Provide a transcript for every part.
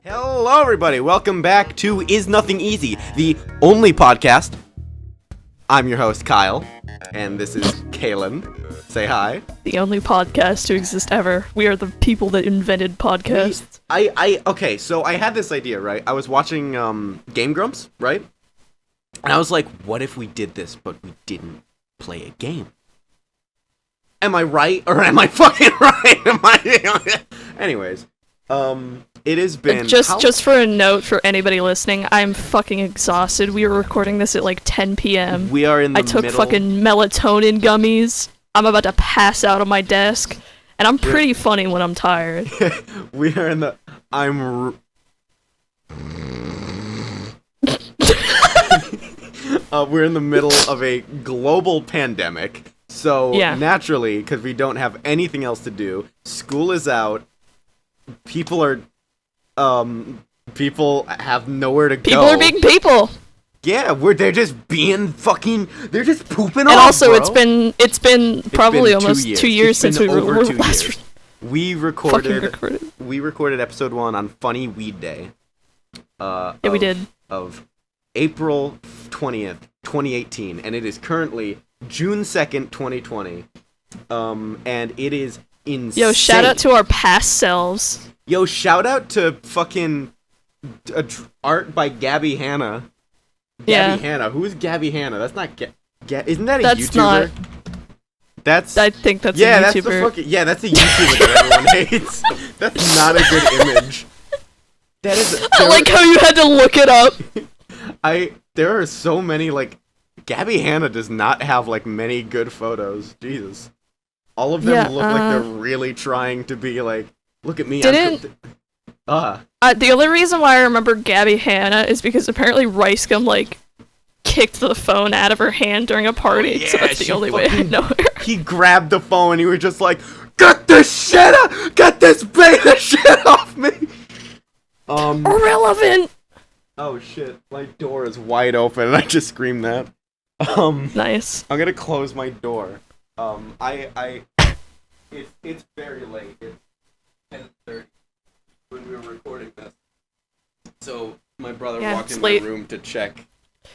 Hello, everybody. Welcome back to Is Nothing Easy, the only podcast. I'm your host, Kyle, and this is Kaylin. Say hi. The only podcast to exist ever. We are the people that invented podcasts. Okay, so I had this idea, right? I was watching Game Grumps, right? And I was like, what if we did this, but we didn't play a game? Am I right, or am I fucking right? Anyways, it has been... Just for a note for anybody listening, I'm fucking exhausted. We were recording this at like 10 p.m. We are in the middle... I took fucking melatonin gummies. I'm about to pass out on my desk. And I'm pretty funny when I'm tired. We are in the... we're in the middle of a global pandemic. So, naturally, because we don't have anything else to do, school is out, people have nowhere to go. People are being people! Yeah, they're just being fucking, they're just pooping off, And also, bro. it's been probably almost 2 years since we were last... We recorded episode 1 on Funny Weed Day. We did. Of April 20th, 2018, and it is currently June 2nd, 2020. And it is insane. Yo, shout out to our past selves. Yo, shout out to fucking art by Gabby Hanna. Gabby Hanna. Who is Gabby Hanna? That's not isn't that a YouTuber? I think that's a YouTuber. That's a YouTuber that everyone hates. That's not a good image. That is. I like how you had to look it up. There are so many, like, Gabby Hanna does not have, like, many good photos. Jesus. All of them look like they're really trying to be like, look at me. The only reason why I remember Gabby Hanna is because apparently Ricegum, like, kicked the phone out of her hand during a party, so that's the only way I know her. He grabbed the phone and he was just like, get this beta shit off me! Irrelevant! Oh shit, my door is wide open and I just screamed that. Nice. I'm gonna close my door. It's very late. It's 10:30 when we were recording this. So my brother walked in my room to check.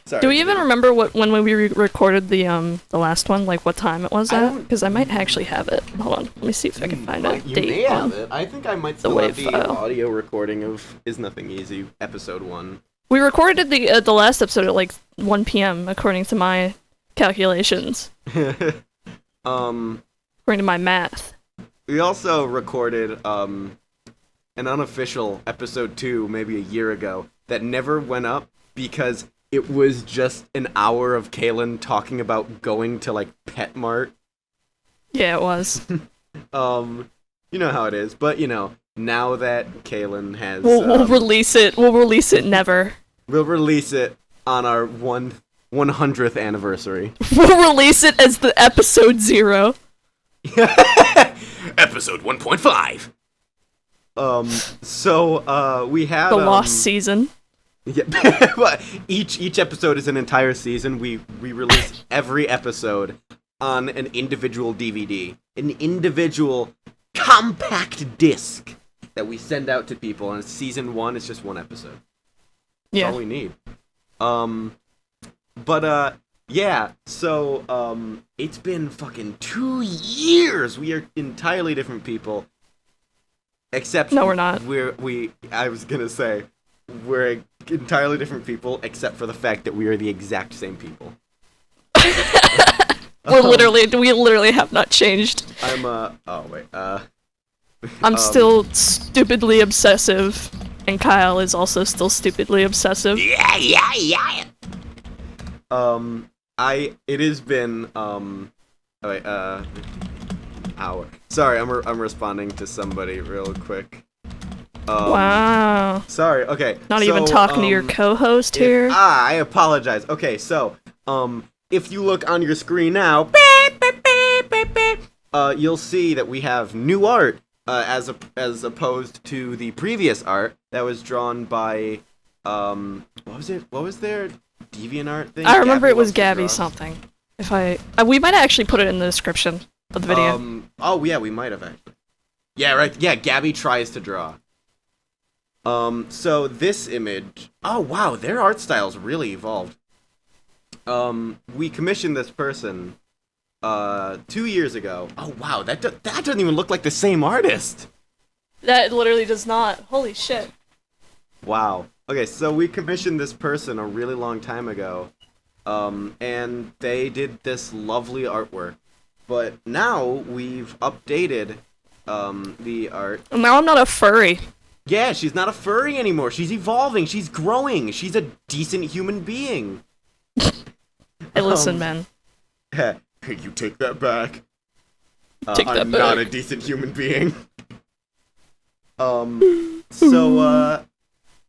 Sorry. Do we even remember when we recorded the last one, like what time it was at? Because I might actually have it. Hold on, let me see if I can find a date. You may have it. I think I might still have the audio recording of Is Nothing Easy, episode 1. We recorded the last episode at like 1 p.m. according to my calculations. According to my math. We also recorded an unofficial episode 2 maybe a year ago that never went up because it was just an hour of Kaylin talking about going to like PetMart. Yeah, it was. You know how it is, but you know, now that Kaylin has we'll release it. We'll release it never. We'll release it on our 100th anniversary. We'll release it as the episode 0. Episode 1.5. So we have the lost season. Yeah, but each episode is an entire season. We release every episode on an individual DVD, an individual compact disc that we send out to people. And season 1 is just 1 episode. That's all we need. So it's been fucking 2 years. We are entirely different people. Except no, we're not. I was gonna say we're entirely different people, except for the fact that we are the exact same people. We literally have not changed. I'm still stupidly obsessive, and Kyle is also still stupidly obsessive. Yeah. It has been hour. Sorry, I'm responding to somebody real quick. Wow. Sorry. Okay. Not even talking to your co-host here. I apologize. Okay, so if you look on your screen now, you'll see that we have new art as opposed to the previous art that was drawn by what was it? What was their DeviantArt thing? I remember it was Gabby something. We might actually put it in the description of the video. Oh yeah, we might have actually. Yeah, right. Yeah, Gabby tries to draw. So this image, oh wow, their art style's really evolved. We commissioned this person 2 years ago. Oh wow, that doesn't even look like the same artist. That literally does not. Holy shit. Wow. Okay, so we commissioned this person a really long time ago, and they did this lovely artwork. But now we've updated the art. Now I'm not a furry. Yeah, she's not a furry anymore. She's evolving. She's growing. She's a decent human being. Hey, listen, man. You take that back. I'm not a decent human being. So,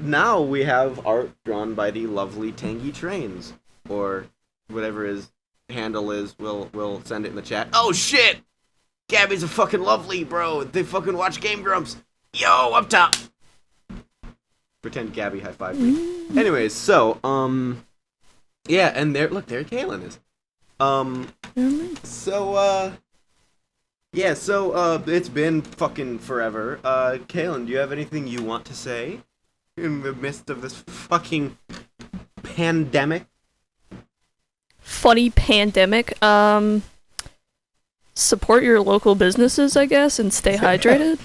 now we have art drawn by the lovely Tangy Trains, or whatever his handle is. We'll send it in the chat. Oh shit! Gabby's a fucking lovely, bro. They fucking watch Game Grumps. Yo, up top. Pretend Gabby high-fived me. Anyways, so yeah, and there Kaylin is. So it's been fucking forever. Kaylin, do you have anything you want to say in the midst of this fucking pandemic? Funny pandemic. Support your local businesses, I guess, and stay hydrated.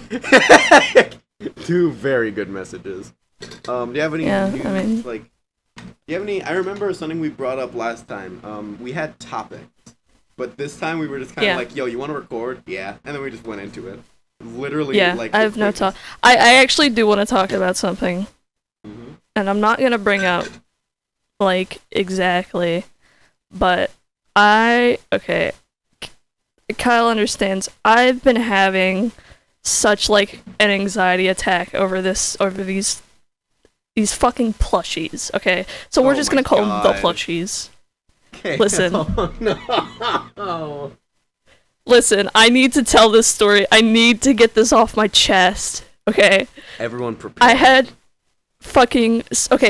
2 very good messages. Do you have any news, do you have any? I remember something we brought up last time. We had topics, but this time we were just kind of like, yo, you want to record? Yeah. And then we just went into it. Literally, I have no talk. I actually do want to talk about something. Mm-hmm. And I'm not going to bring up, exactly, but okay, Kyle understands. I've been having such, an anxiety attack over these fucking plushies, okay? So we're just gonna call them the plushies. Okay. Listen. Oh, no. Listen, I need to tell this story. I need to get this off my chest, okay? Everyone prepare. I had okay,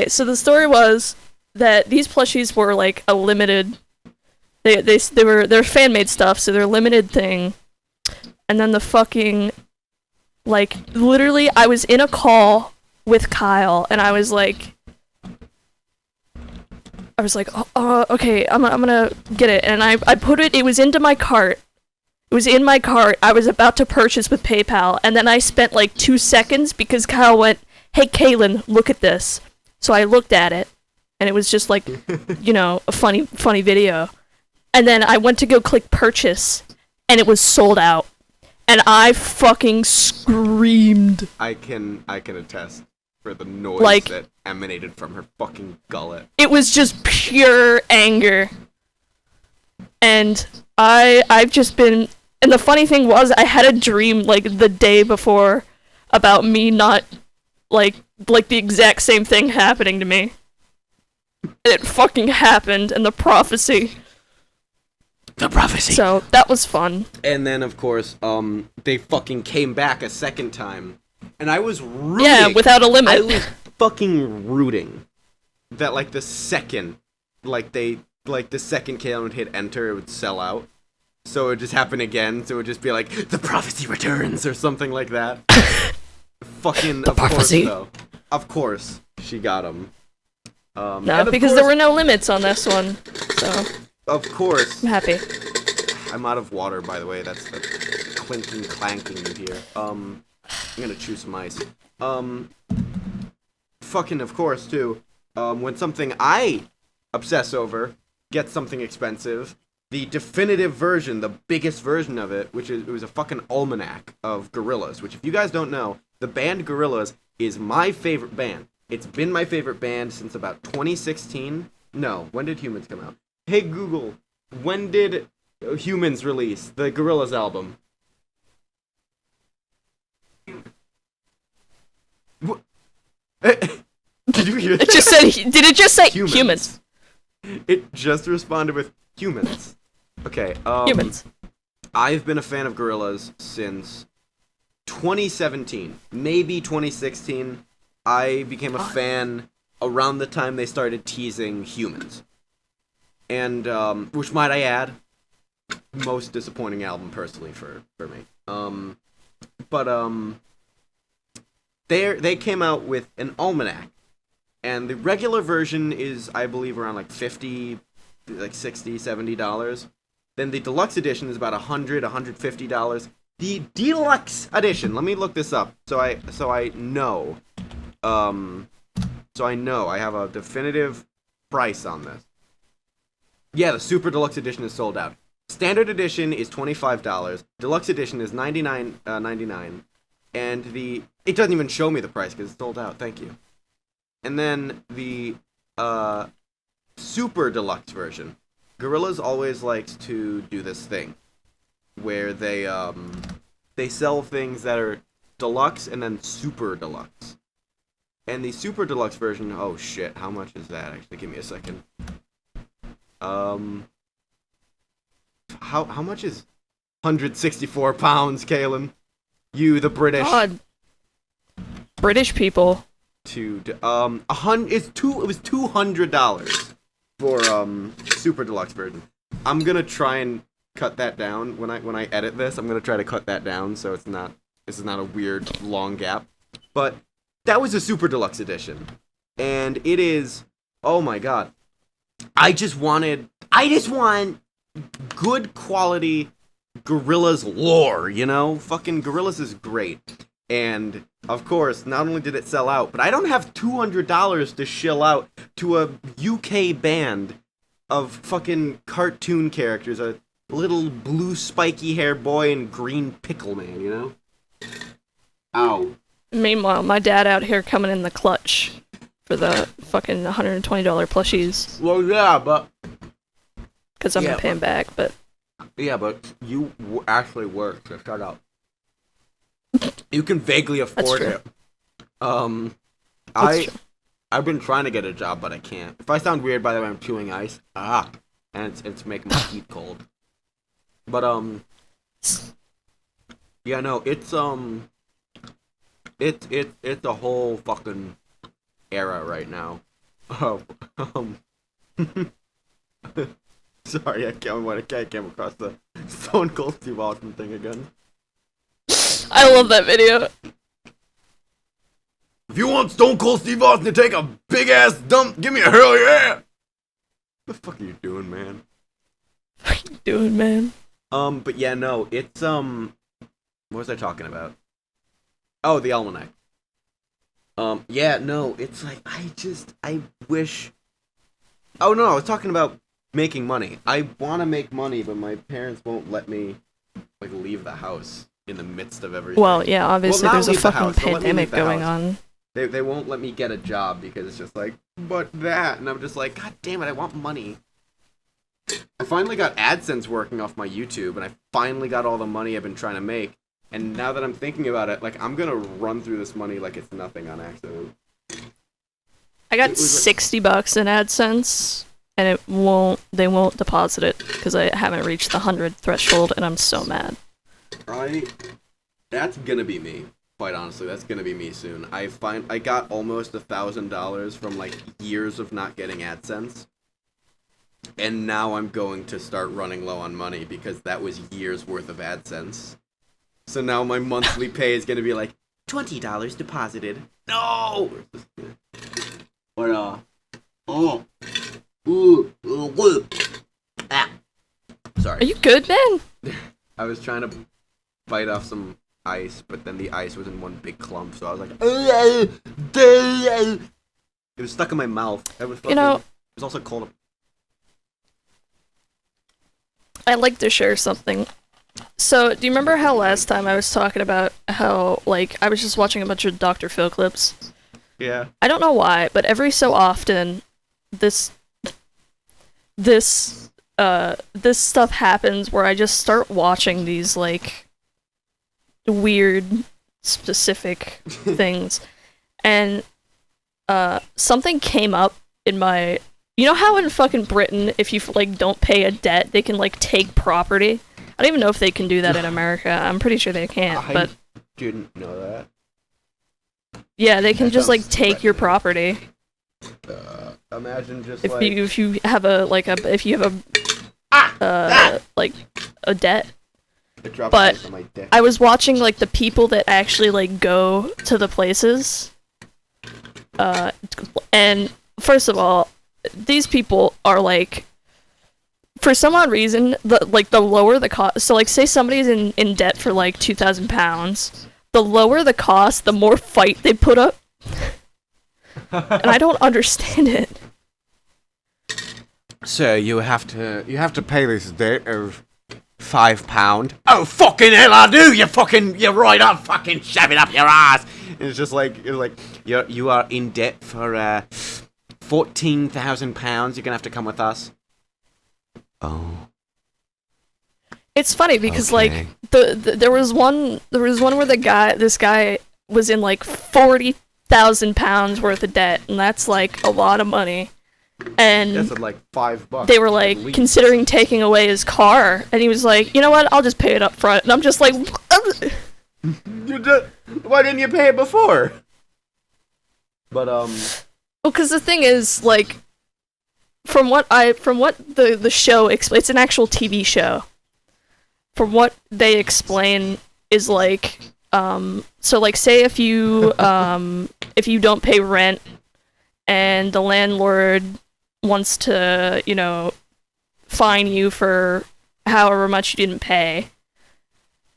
so the story was that these plushies were, a limited... They're fan-made stuff, so they're a limited thing. And then the fucking... literally, I was in a call with Kyle, and I was like, okay, I'm gonna get it, and I put it was into my cart. It was in my cart. I was about to purchase with PayPal, and then I spent 2 seconds because Kyle went, hey, Kaylin, look at this. So I looked at it, and it was just a funny video. And then I went to go click purchase, and it was sold out. And I fucking screamed. I can attest for the noise that emanated from her fucking gullet. It was just pure anger. And I've just been... And the funny thing was, I had a dream, the day before about me not, the exact same thing happening to me. It fucking happened, and the prophecy... The prophecy. So, that was fun. And then, of course, they fucking came back a second time. And I was rooting. Yeah, without a limit. I was fucking rooting that, the second, the second Kaylin would hit enter, it would sell out. So it would just happen again. So it would just be the prophecy returns or something like that. Fucking, the of prophecy. Course, though. Of course, she got him. No, because there were no limits on this one. So... Of course. I'm happy. I'm out of water, by the way. That's the clinking, clanking you hear. I'm gonna chew some ice. Fucking of course, too. When something I obsess over gets something expensive, the definitive version, the biggest version of it, it was a fucking almanac of Gorillaz, which if you guys don't know, the band Gorillaz is my favorite band. It's been my favorite band since about 2016. No, when did Humans come out? Hey Google, when did Humans release the Gorillaz album? What? Did you hear that? Did it just say humans? It just responded with humans. Okay, humans. I've been a fan of Gorillaz since 2017, maybe 2016. I became a fan around the time they started teasing Humans. And, which might I add, most disappointing album personally for me. they came out with an almanac, and the regular version is, I believe, around like 50, like $60-$70. Then the deluxe edition is about $100-$150. The deluxe edition. Let me look this up so I know. So I know I have a definitive price on this. Yeah, the super deluxe edition is sold out. Standard edition is $25. Deluxe edition is $99.99, and it doesn't even show me the price because it's sold out. Thank you. And then the super deluxe version. Gorillas always likes to do this thing where they sell things that are deluxe and then super deluxe. And the super deluxe version, oh shit, how much is that? Actually, give me a second. How much is 164 pounds, Kaylin? You, the British. God. British people. It was $200 for super deluxe version. I'm gonna try and cut that down when I edit this. I'm gonna try to cut that down so this is not a weird long gap. But that was a super deluxe edition, and it is, oh my god, I just want good quality Gorillaz lore, you know? Fucking Gorillaz is great. And, of course, not only did it sell out, but I don't have $200 to shill out to a UK band of fucking cartoon characters, a little blue spiky hair boy and green pickle man, you know? Ow. Meanwhile, my dad out here coming in the clutch for the fucking $120 plushies. Well, yeah, but... Because I'm gonna pay him back, but... Yeah, but you actually work, so shut up. You can vaguely afford it. I've been trying to get a job, but I can't. If I sound weird, by the way, I'm chewing ice. And it's making my teeth cold. But, yeah, no, it's a whole fucking era right now. Oh, sorry, I came across the Stone Cold Steve Austin thing again. I love that video. If you want Stone Cold Steve Austin to take a big ass dump, give me a hell yeah! What the fuck are you doing, man? What are you doing, man? But yeah, no, it's, what was I talking about? Oh, the almanac. Yeah, no, it's like, I wish... Oh, no, I was talking about making money. I want to make money, but my parents won't let me, like, leave the house in the midst of everything. Well, yeah, obviously there's a fucking pandemic going on. They won't let me get a job because it's just like, but that, and I'm just like, god damn it, I want money. I finally got AdSense working off my YouTube, and I finally got all the money I've been trying to make, and now that I'm thinking about it, like, I'm gonna run through this money like it's nothing on accident. I got $60 in AdSense, and they won't deposit it, because I haven't reached the 100 threshold, and I'm so mad. That's gonna be me. Quite honestly, that's gonna be me soon. I got almost $1,000 from like years of not getting AdSense, and now I'm going to start running low on money because that was years worth of AdSense. So now my monthly pay is gonna be like $20 deposited. No. But sorry. Are you good, man? I was trying to bite off some ice, but then the ice was in one big clump, so I was like, it was stuck in my mouth. It was fucking, it was also cold. I'd like to share something. So, do you remember how last time I was talking about how, like, I was just watching a bunch of Dr. Phil clips? Yeah. I don't know why, but every so often, this stuff happens where I just start watching these, like, weird, specific things. And, something came up in my... You know how in fucking Britain, if you, like, don't pay a debt, they can, like, take property? I don't even know if they can do that in America. I'm pretty sure they can't, but... I didn't know that. Yeah, they can just, like, take your property. Imagine just, if you have a, like, a... If you have a... like, a debt. It dropped But ice on my dick. I was watching like the people that actually like go to the places. And first of all, these people are like, for some odd reason, the lower the cost. So like, say somebody's in debt for like £2,000, the lower the cost, the more fight they put up. And I don't understand it. So you have to pay this debt of £5. Oh fucking hell, I do! You're right. I'll fucking shove it up your ass. And it's just like you are in debt for £14,000. You're gonna have to come with us. Oh. It's funny because Okay. like there was one where this guy was in like £40,000 worth of debt, and that's like a lot of money. And That's at like $5. they were at like least. considering taking away his car, and he was like, you know what, I'll just pay it up front. And I'm just like, Why didn't you pay it before? But well, because the thing is, like, from what the show explains, it's an actual TV show. From what they explain is like, so like, say if you don't pay rent, and the landlord wants to, you know, fine you for however much you didn't pay.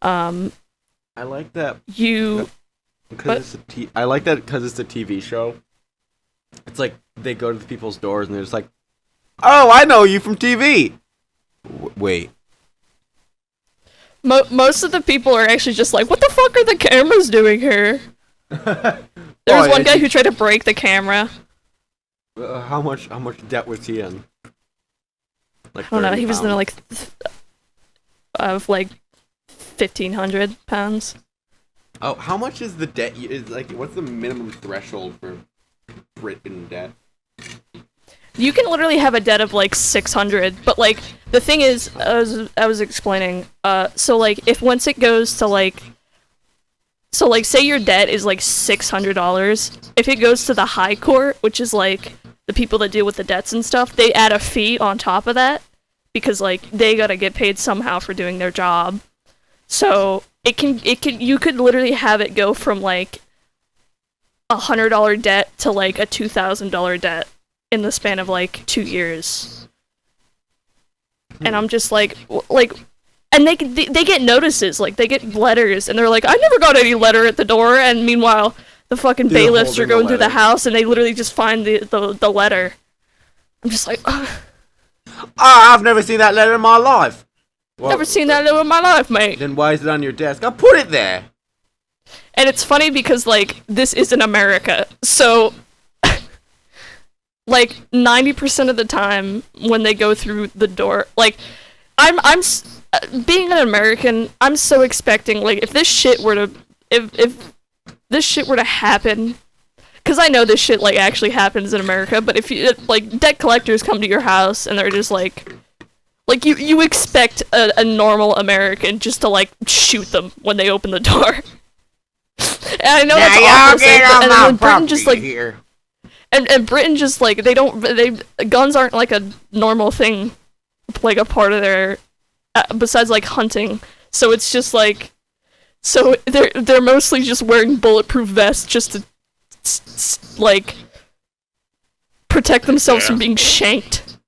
I like that You because I like that because it's a TV show. It's like they go to the people's doors and they're just like, "Oh, I know you from TV." Wait. Most of the people are actually just like, what the fuck are the cameras doing here? There was one guy who tried to break the camera. How much debt was he in? Like I don't know. He was in £30. like of like £1,500. Oh, how much is the debt? Is like what's the minimum threshold for Britain debt? You can literally have a debt of like 600, but like the thing is, I was explaining. So like if once it goes to like, so like say your debt is like $600, if it goes to the high court, which is like the people that deal with the debts and stuff, they add a fee on top of that because like they gotta get paid somehow for doing their job. So you could literally have it go from like $100 debt to like a $2,000 debt in the span of like 2 years. And I'm just like, and they get notices, like they get letters, and they're like, I never got any letter at the door, and meanwhile the fucking They're bailiffs are holding the going through the letter. house and they literally just find the letter. I'm just like, ugh, I've never seen that letter in my life. Well, never seen that letter in my life, mate. Then why is it on your desk? I put it there. And it's funny because like this isn't America, so like 90% of the time when they go through the door, like being an American, I'm so expecting like if this shit were to happen, because I know this shit like actually happens in America, but if you like debt collectors come to your house and they're just like you expect a normal American just to like shoot them when they open the door. And I know that's awful to say, and then Britain just like here. and Britain just like guns aren't like a normal thing, like a part of their besides like hunting. So it's just like, so they're mostly just wearing bulletproof vests just to like protect themselves from being shanked.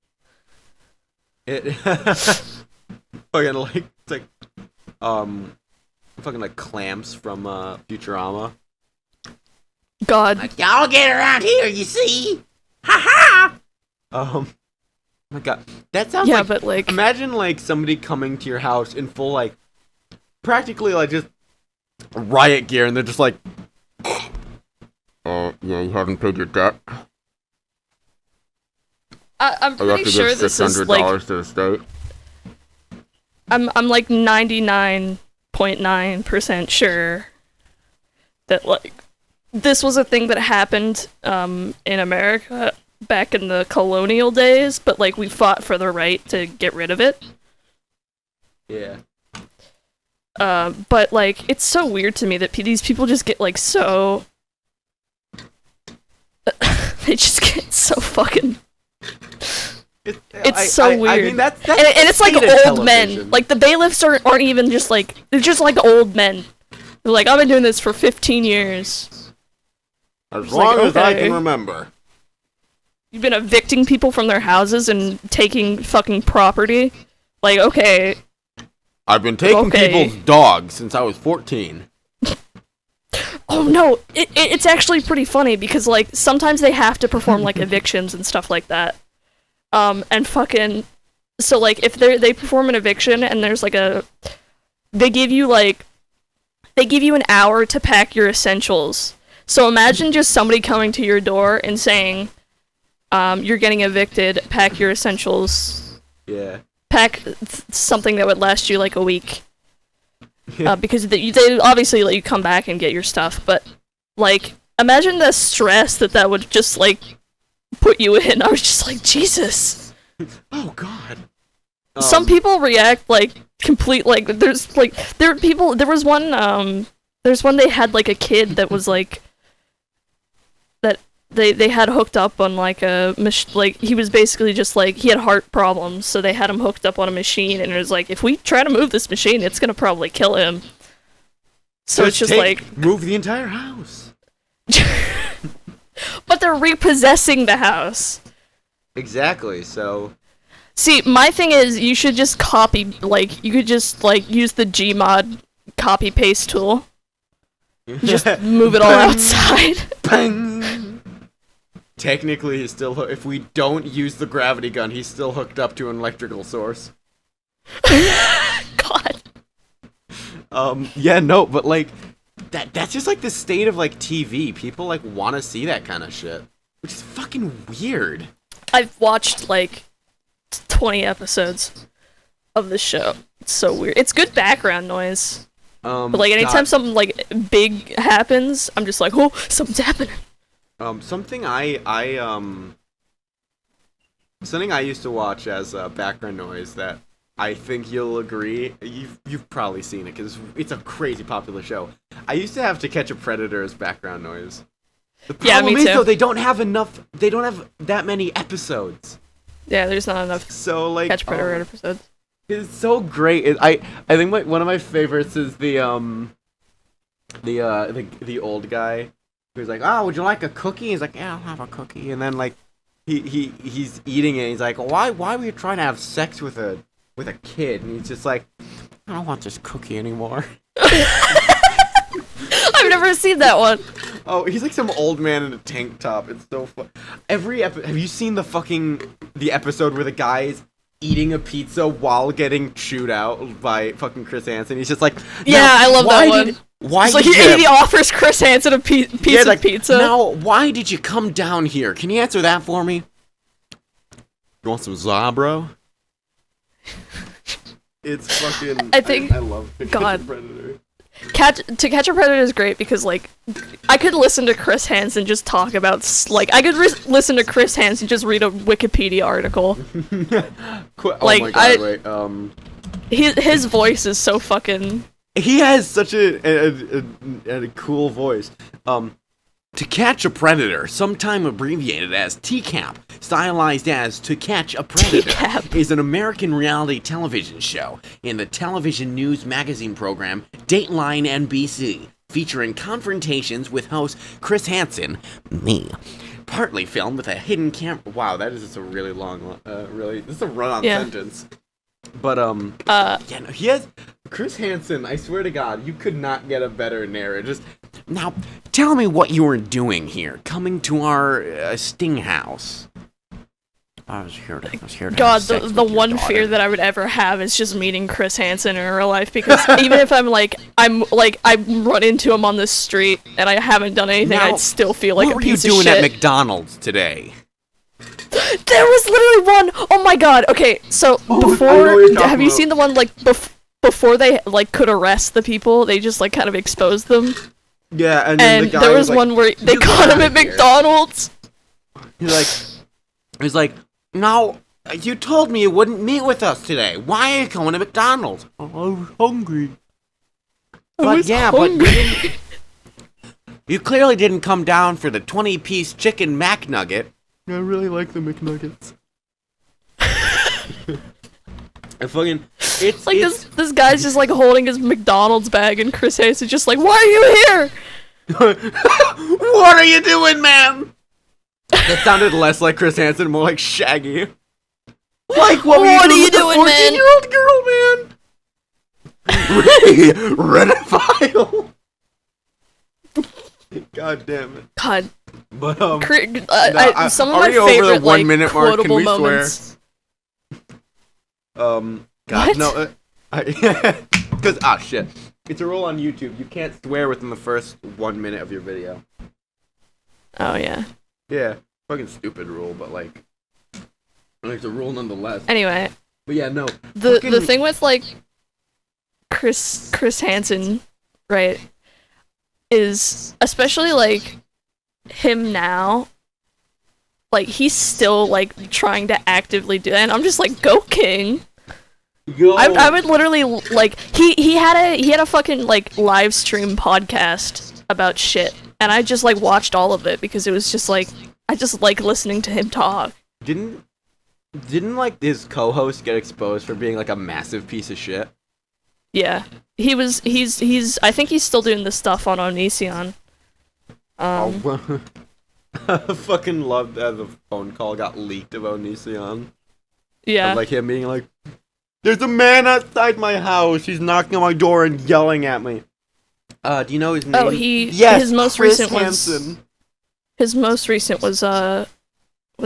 It fucking like it's like fucking like clamps from Futurama. God, Like, y'all get around here, you see? Ha ha! My God, that sounds yeah, like. but like Imagine like somebody coming to your house in full like, practically like just riot gear, and they're just like, yeah, you haven't paid your debt. I'm pretty sure this is like to the state. I'm like 99.9% sure that like this was a thing that happened in America back in the colonial days, but like we fought for the right to get rid of it. Yeah. But like it's so weird to me that these people just get like so they just get so fucking It's so weird. I mean, that's and it's like stated old television. men. Like the bailiffs aren't even just like, they're just like old men. They're like, I've been doing this for 15 years. As It's long like, as I okay. can remember. You've been evicting people from their houses and taking fucking property. Like, okay. I've been taking Okay. people's dogs since I was 14. Oh no, it's actually pretty funny because like sometimes they have to perform like evictions and stuff like that. And fucking, so like if they perform an eviction and there's like they give you an hour to pack your essentials. So imagine just somebody coming to your door and saying, you're getting evicted, pack your essentials. Yeah. Pack something that would last you like a week. Because they obviously let you come back and get your stuff, but like imagine the stress that would just like put you in. I was just like, Jesus. Oh God. Some people react like complete like there was one they had like a kid that was like that they had hooked up on like like he was basically just like he had heart problems, so they had him hooked up on a machine, and it was like if we try to move this machine it's gonna probably kill him. So it's just like move the entire house. but they're repossessing the house. Exactly. So See, my thing is you should just copy, like you could just like use the Gmod copy paste tool. Just move it all outside. Bang. Technically, he's still. If we don't use the gravity gun, he's still hooked up to an electrical source. God. Yeah, no, but like, that's just like the state of like TV. People like want to see that kind of shit, which is fucking weird. I've watched like 20 episodes of the show. It's so weird. It's good background noise. But like anytime something like big happens, I'm just like, oh, something's happening. Something I used to watch as background noise that I think you'll agree. You've probably seen it because it's a crazy popular show. I used to have To Catch a Predator as background noise. The problem is though they don't have enough. They don't have that many episodes. Yeah, there's not enough So like Catch Predator episodes. It's so great. I think one of my favorites is the old guy who's like, "Oh, would you like a cookie?" He's like, "Yeah, I'll have a cookie." And then like he's eating it. He's like, "Why were you trying to have sex with a kid?" And he's just like, "I don't want this cookie anymore." I've never seen that one. Oh, he's like some old man in a tank top. It's so fun. Have you seen the episode where the guy's eating a pizza while getting chewed out by fucking Chris Hansen? He's just like, Yeah, I love that one. Why It's like did he offers Chris Hansen a piece of pizza. Now, why did you come down here? Can you answer that for me? You want some za, bro? It's fucking. I think- I love To Catch a God. Predator. To Catch a Predator is great because like I could listen to Chris Hansen just talk about I could listen to Chris Hansen just read a Wikipedia article. Oh Like, my god! His voice is so fucking. He has such a cool voice. To Catch a Predator, sometime abbreviated as TCAP, stylized as To Catch a Predator, TCAP. is an American reality television show in the television news magazine program Dateline NBC, featuring confrontations with host Chris Hansen, me. Partly filmed with a hidden camera. Wow, that is just a really long, this is a run-on sentence. But, yeah, no, he has, Chris Hansen, I swear to God, you could not get a better narrator. Just, now, tell me what you were doing here, coming to our, sting house. I was here to God, have sex the with your one daughter. fear that I would ever have is just meeting Chris Hansen in real life because even if I run into him on the street and I haven't done anything, Now, I'd still feel like a what were you piece of doing shit. at McDonald's today? There was literally one. Oh my god. Okay, so I know what before, you're talking have you about. seen the one like before they like could arrest the people? They just like kind of exposed them. Yeah, and then And the guy there was like, one where they "Get caught him outta at here." McDonald's. He's like, no, you told me you wouldn't meet with us today. Why are you going to McDonald's? Oh, I was hungry. I was hungry. You clearly didn't come down for the 20-piece chicken McNugget. I really like the McNuggets. I fucking it's Like it's, this guy's just like holding his McDonald's bag, and Chris Hayes is just like, "Why are you here?" What are you doing, man? That sounded less like Chris Hansen, more like Shaggy. Like, what What were are you you doing with doing, the 14-year-old girl, man? Redophile. God damn it. God, But some of my already over the favorite 1 like minute mark. Can quotable we swear? moments. God, What? no, because shit, it's a rule on YouTube. You can't swear within the first 1 minute of your video. Oh yeah. Yeah, fucking stupid rule, but like it's a rule nonetheless. Anyway, But yeah, no. the fucking- thing with like Chris Hansen, right, is especially like him now. Like he's still like trying to actively do that, and I'm just like, go King. Yo, I would literally like he had a fucking like live stream podcast about shit, and I just like watched all of it because it was just like I just like listening to him talk. didn't like his co-host get exposed for being like a massive piece of shit? Yeah, he's I think he's still doing this stuff on Onision. I fucking loved that the phone call got leaked of Onision. Yeah. Of, like him being like, "There's a man outside my house. He's knocking on my door and yelling at me." Do you know his name? Oh, yes, his most Chris recent Hansen. was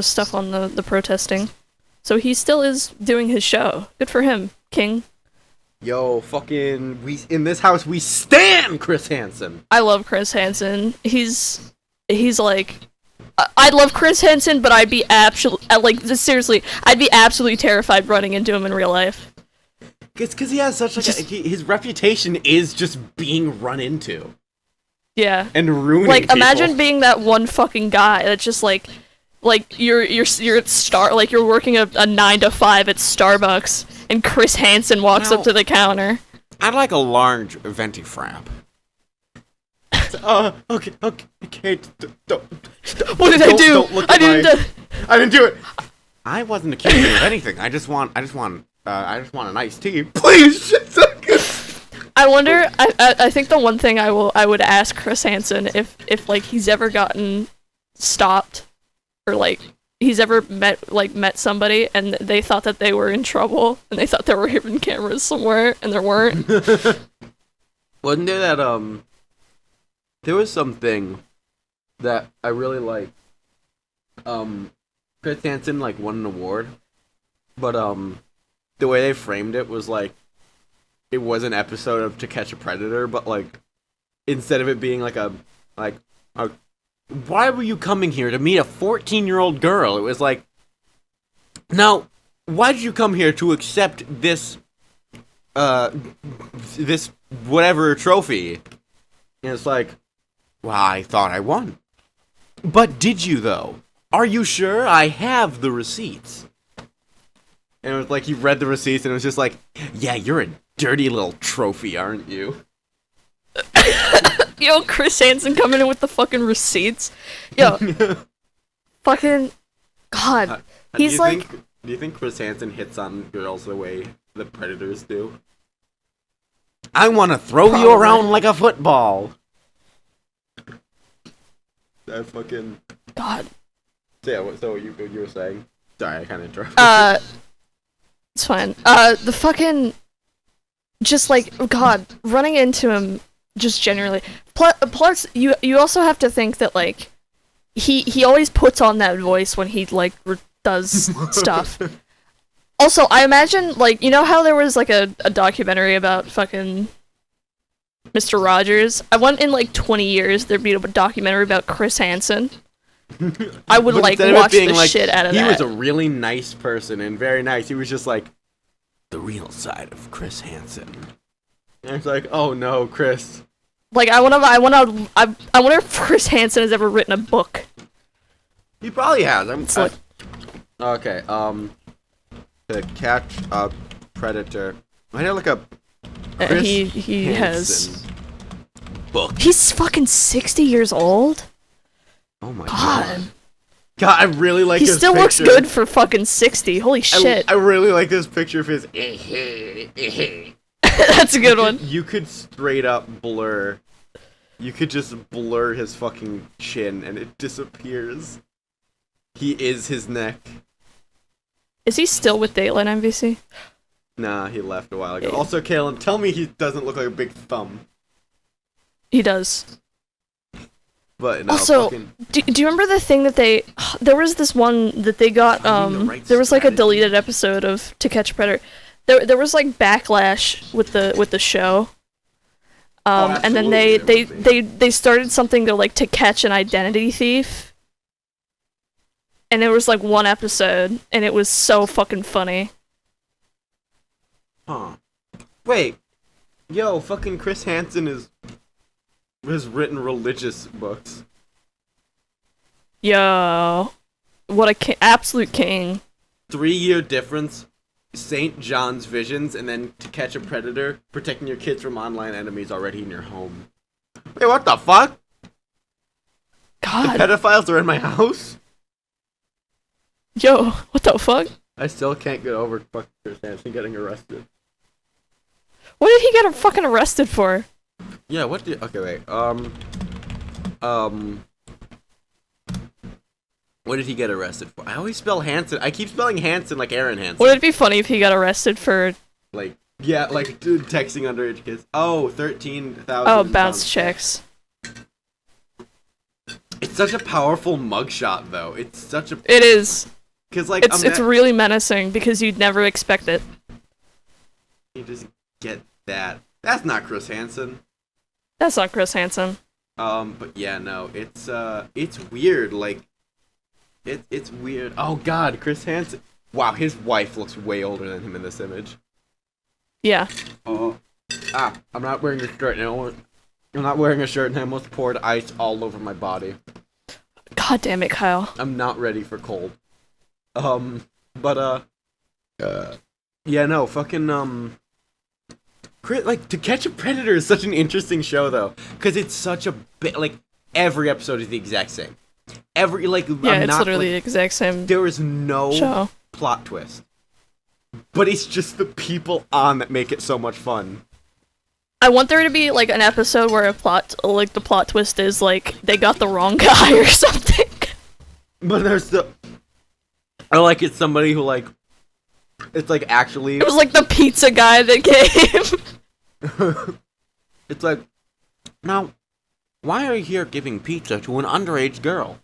stuff on the protesting. So he still is doing his show. Good for him, King. Yo, fucking, we in this house we stan Chris Hansen. I love Chris Hansen. He's like I love Chris Hansen, but I'd be seriously, I'd be absolutely terrified running into him in real life. It's because he has such like his reputation is just being run into Yeah. and ruining. Like people. imagine being that one fucking guy that's just like you're at you're working a 9 to 5 at Starbucks and Chris Hansen walks up to the counter. I'd like a large venti frap. Okay. Don't, What did I do? Don't look I at didn't I didn't do it. I wasn't accusing you of anything. I just want an iced tea. Please, shit so good. I wonder. I think the one thing I would ask Chris Hansen if like he's ever gotten stopped or like he's ever met somebody and they thought that they were in trouble and they thought there were hidden cameras somewhere and there weren't. Wasn't there that there was something that I really liked. Chris Hansen like won an award, but the way they framed it was like it was an episode of To Catch a Predator, but like instead of it being like a why were you coming here to meet a 14-year-old girl? It was like, now, why did you come here to accept this this whatever trophy? And it's like, well, I thought I won. But did you though? Are you sure? I have the receipts. And it was like you read the receipts and it was just like, yeah, you're a dirty little trophy, aren't you? Yo, Chris Hansen coming in with the fucking receipts. Yo, fucking God, he's like. Do you think Chris Hansen hits on girls the way the Predators do? I want to throw you around like a football. That fucking God. So you were saying? Sorry, I kind of interrupted. It's fine. The fucking just like God, running into him just generally. Plus, you also have to think that like he always puts on that voice when he like does stuff. Also, I imagine like you know how there was like a documentary about fucking Mr. Rogers. I want in like 20 years there'd be a documentary about Chris Hansen. I would like watch the shit out of that. He was a really nice person and very nice. He was just like the real side of Chris Hansen. And it's like, oh no, Chris. Like I wonder if Chris Hansen has ever written a book. He probably has. Okay. To Catch a Predator. I had like a Chris he has Hansen book. He's fucking 60 years old. Oh my God. god. God, I really like He his still looks picture. good for fucking 60. Holy shit. I really like this picture of his. That's a good one. You could straight up blur. You could just blur his fucking chin and it disappears. He is his neck. Is he still with Dateline NBC? Nah, he left a while ago. Yeah. Also, Kalen, tell me he doesn't look like a big thumb. He does. But no, Also, fucking... do you remember the thing that they... There was this one that they got, Finding the right there was like a strategy. deleted episode of To Catch a Predator. There was like backlash with the show. And then absolutely there would they started something to like to catch an identity thief. And it was like one episode, and it was so fucking funny. Huh. Wait. Yo, fucking Chris Hansen has written religious books. Yo, what a absolute king. 3-year difference. St. John's Visions, and then To Catch a Predator, protecting your kids from online enemies already in your home. Wait, what the fuck? God, The pedophiles are in my house? yo, what the fuck? I still can't get over fucking Chris Hansen getting arrested. What did he get fucking arrested for? Yeah, what did... Okay, wait. What did he get arrested for? I always spell Hansen. I keep spelling Hansen like Aaron Hansen. Would it be funny if he got arrested for Like, yeah, like dude, texting underage kids. Oh, 13,000. bounce checks? It's such a powerful mugshot, though. It's such a... It is. Because, like, It's really menacing because you'd never expect it. you just get that. That's not Chris Hansen. That's not Chris Hansen. But yeah, no, it's weird. Like, it's weird. Oh God, Chris Hansen. Wow, his wife looks way older than him in this image. Yeah. Oh, I'm not wearing a shirt now. I'm not wearing a shirt and I almost poured ice all over my body. God damn it, Kyle. I'm not ready for cold. Yeah, no, fucking, like, To Catch a Predator is such an interesting show, though, because it's such a bit, like, every episode is the exact same. Every, like, Yeah, I'm it's not, literally the like, exact same there is no show. plot twist. But it's just the people on that make it so much fun. I want there to be like an episode where the plot twist is like they got the wrong guy or something. But there's the... I like it's somebody who, like, it's, like, actually... It was like the pizza guy that came. It's like, now, why are you here giving pizza to an underage girl?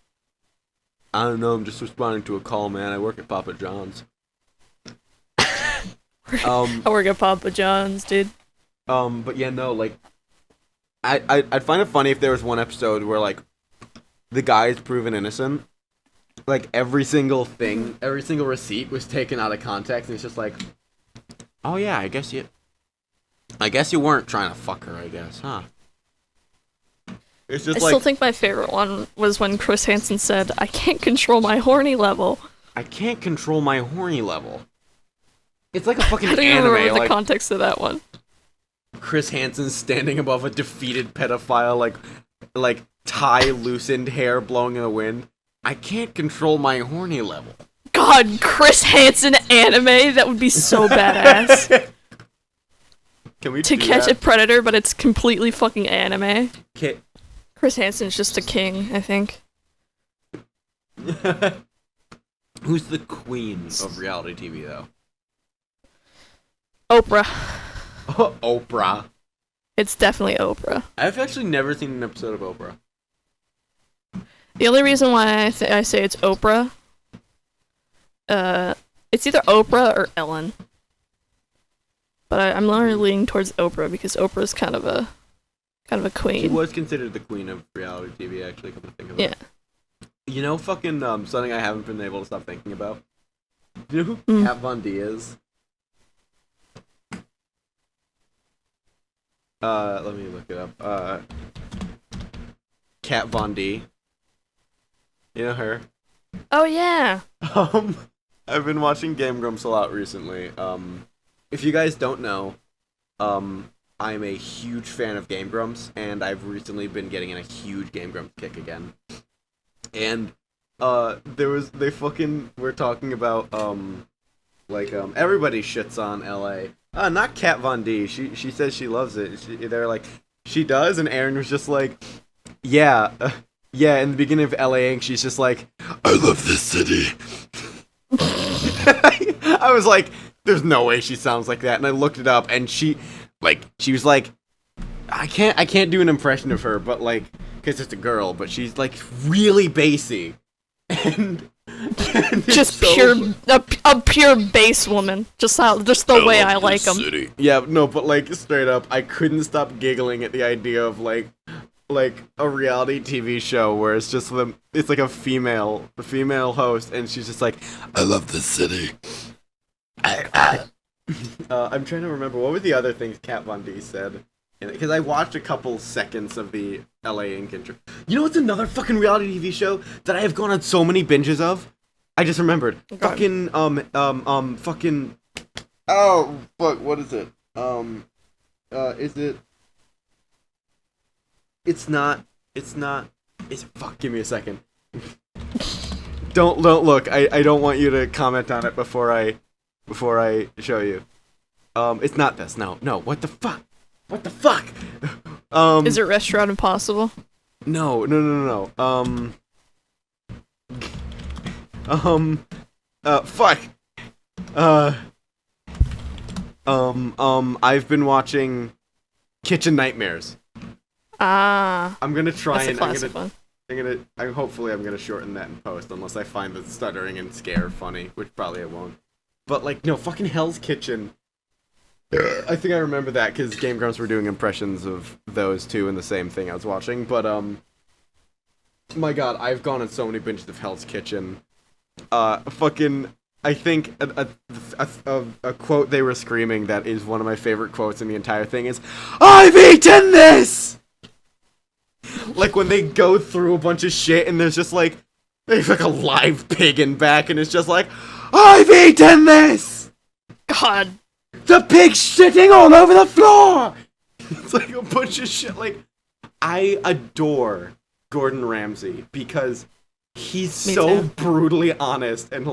I don't know, I'm just responding to a call, man. I work at Papa John's. I work at Papa John's, dude. But yeah, no, like, I'd find it funny if there was one episode where, like, the guy is proven innocent. Like, every single thing, every single receipt was taken out of context, and it's just like, oh yeah, I guess you weren't trying to fuck her, I guess, huh? It's I just still like, think my favorite one was when Chris Hansen said, "I can't control my horny level." I can't control my horny level. It's like a fucking I don't even anime, remember the like, context of that one. Chris Hansen standing above a defeated pedophile, like tie loosened, hair blowing in the wind. I can't control my horny level. God, Chris Hansen anime? That would be so badass. Can we To do Catch a that? Predator, but it's completely fucking anime. Okay. Chris Hansen's just a king, I think. Who's the queen of reality TV, though? Oprah. Oprah. It's definitely Oprah. I've actually never seen an episode of Oprah. The only reason why I say it's Oprah, it's either Oprah or Ellen. But I'm literally leaning towards Oprah because Oprah's kind of a She queen. was considered the queen of reality TV, actually, come to think of it. Yeah. You know, fucking, something I haven't been able to stop thinking about? Do you know who Mm. Kat Von D is? Let me look it up. Kat Von D. You know her? Oh yeah. I've been watching Game Grumps a lot recently. If you guys don't know, I'm a huge fan of Game Grumps, and I've recently been getting in a huge Game Grumps kick again. And they fucking were talking about everybody shits on LA. Not Kat Von D. She says she loves it. They're like, she does, and Aaron was just like, yeah, yeah. In the beginning of LA Inc., she's just like, I love this city. I was like, there's no way she sounds like that, and I looked it up, and she was like, I can't do an impression of her, but like, because it's a girl, but she's like really bassy, and just so pure a pure bass woman, just the way I like them. Yeah, no, but like straight up, I couldn't stop giggling at the idea of like a reality TV show where it's just it's like a female host, and she's just like, I love this city. I'm trying to remember what were the other things Kat Von D said, because I watched a couple seconds of the LA Inc. intro. You know what's another fucking reality TV show that I have gone on so many binges of? I just remembered. Fucking fucking. Oh fuck! What is it? Is it? It's not. Fuck. Give me a second. Don't look. I don't want you to comment on it before I show you. It's not this. No. What the fuck? What the fuck? Is it Restaurant Impossible? No. Fuck. I've been watching Kitchen Nightmares. Ah. I'm gonna try that's a classic one. Hopefully I'm gonna shorten that in post, unless I find the stuttering and scare funny, which probably I won't. But like, no, fucking Hell's Kitchen. I think I remember that because Game Grumps were doing impressions of those two in the same thing I was watching. But my God, I've gone on so many binges of Hell's Kitchen. Fucking, I think a quote they were screaming that is one of my favorite quotes in the entire thing is, I've eaten this! Like when they go through a bunch of shit and there's just like, there's like a live pig in back and it's just like, I've eaten this! God. The pig's shitting all over the floor! It's like a bunch of shit. Like, I adore Gordon Ramsay because he's so brutally honest and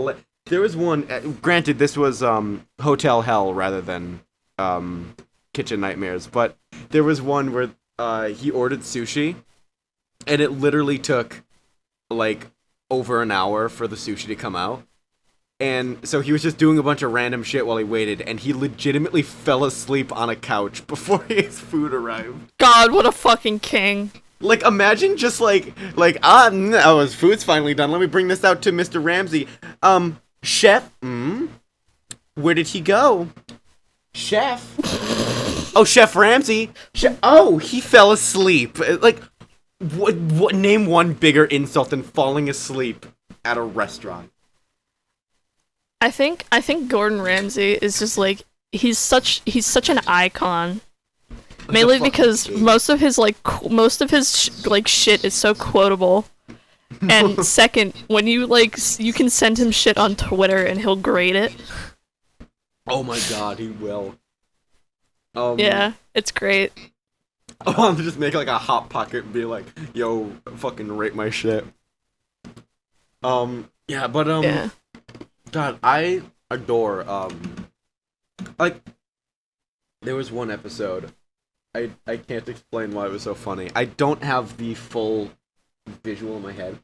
there was one, granted this was Hotel Hell rather than Kitchen Nightmares, but there was one where he ordered sushi and it literally took like over an hour for the sushi to come out. And so he was just doing a bunch of random shit while he waited, and he legitimately fell asleep on a couch before his food arrived. God, what a fucking king. Like, imagine just his food's finally done. Let me bring this out to Mr. Ramsay. Chef? Where did he go? Chef? Oh, Chef Ramsay? He fell asleep. Like, what? Name one bigger insult than falling asleep at a restaurant. I think Gordon Ramsay is just like he's such an icon. Mainly because most of his shit is so quotable. And second, when you can send him shit on Twitter and he'll grade it. Oh my God, he will. Yeah, it's great. I want to just make like a hot pocket and be like, yo, fucking rate my shit. Yeah. God, I adore, there was one episode, I can't explain why it was so funny. I don't have the full visual in my head.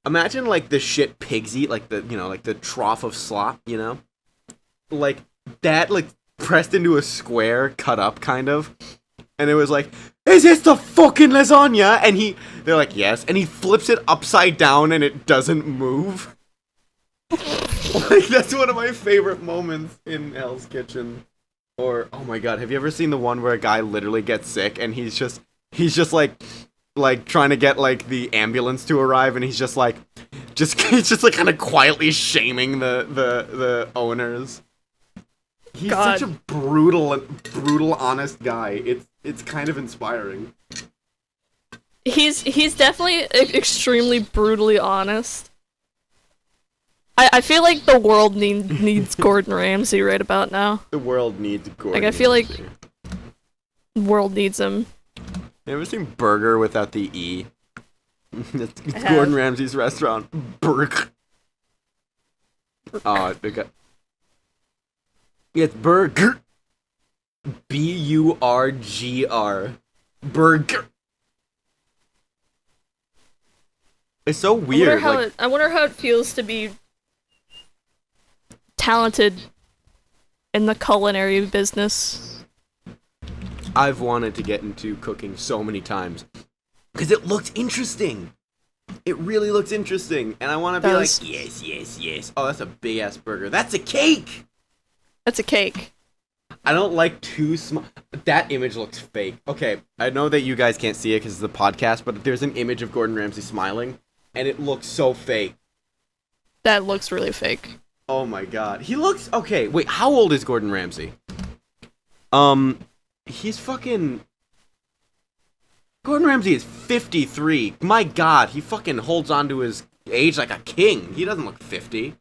Imagine, like, the shit pigs eat, like the trough of slop, you know? Like, that, like, pressed into a square, cut up, kind of. And it was like, is this the fucking lasagna? And they're like, yes. And he flips it upside down and it doesn't move. Like, that's one of my favorite moments in Hell's Kitchen. Or, oh my God, have you ever seen the one where a guy literally gets sick and he's just like trying to get like the ambulance to arrive and he's just like kind of quietly shaming the owners. He's God. such a brutal honest guy. It's kind of inspiring. He's definitely extremely brutally honest. I feel like the world needs Gordon Ramsay right about now. The world needs Gordon Like, I feel Ramsay. like the world needs him. You ever seen Burger without the E? It's I Gordon have. Ramsay's restaurant. Burger. Okay. It's burger. Burgr. Burger. It's so weird. I wonder how it feels to be talented in the culinary business. I've wanted to get into cooking so many times because it looks interesting. It really looks interesting, and I want to be like, yes, yes, yes. Oh, that's a big ass burger. That's a cake. That's a cake. I don't like too small. That image looks fake. Okay, I know that you guys can't see it because it's the podcast, but there's an image of Gordon Ramsay smiling, and it looks so fake. That looks really fake. Oh my god, he looks okay. Wait, how old is Gordon Ramsay? He's fucking. Gordon Ramsay is 53. My god, he fucking holds on to his age like a king. He doesn't look 50.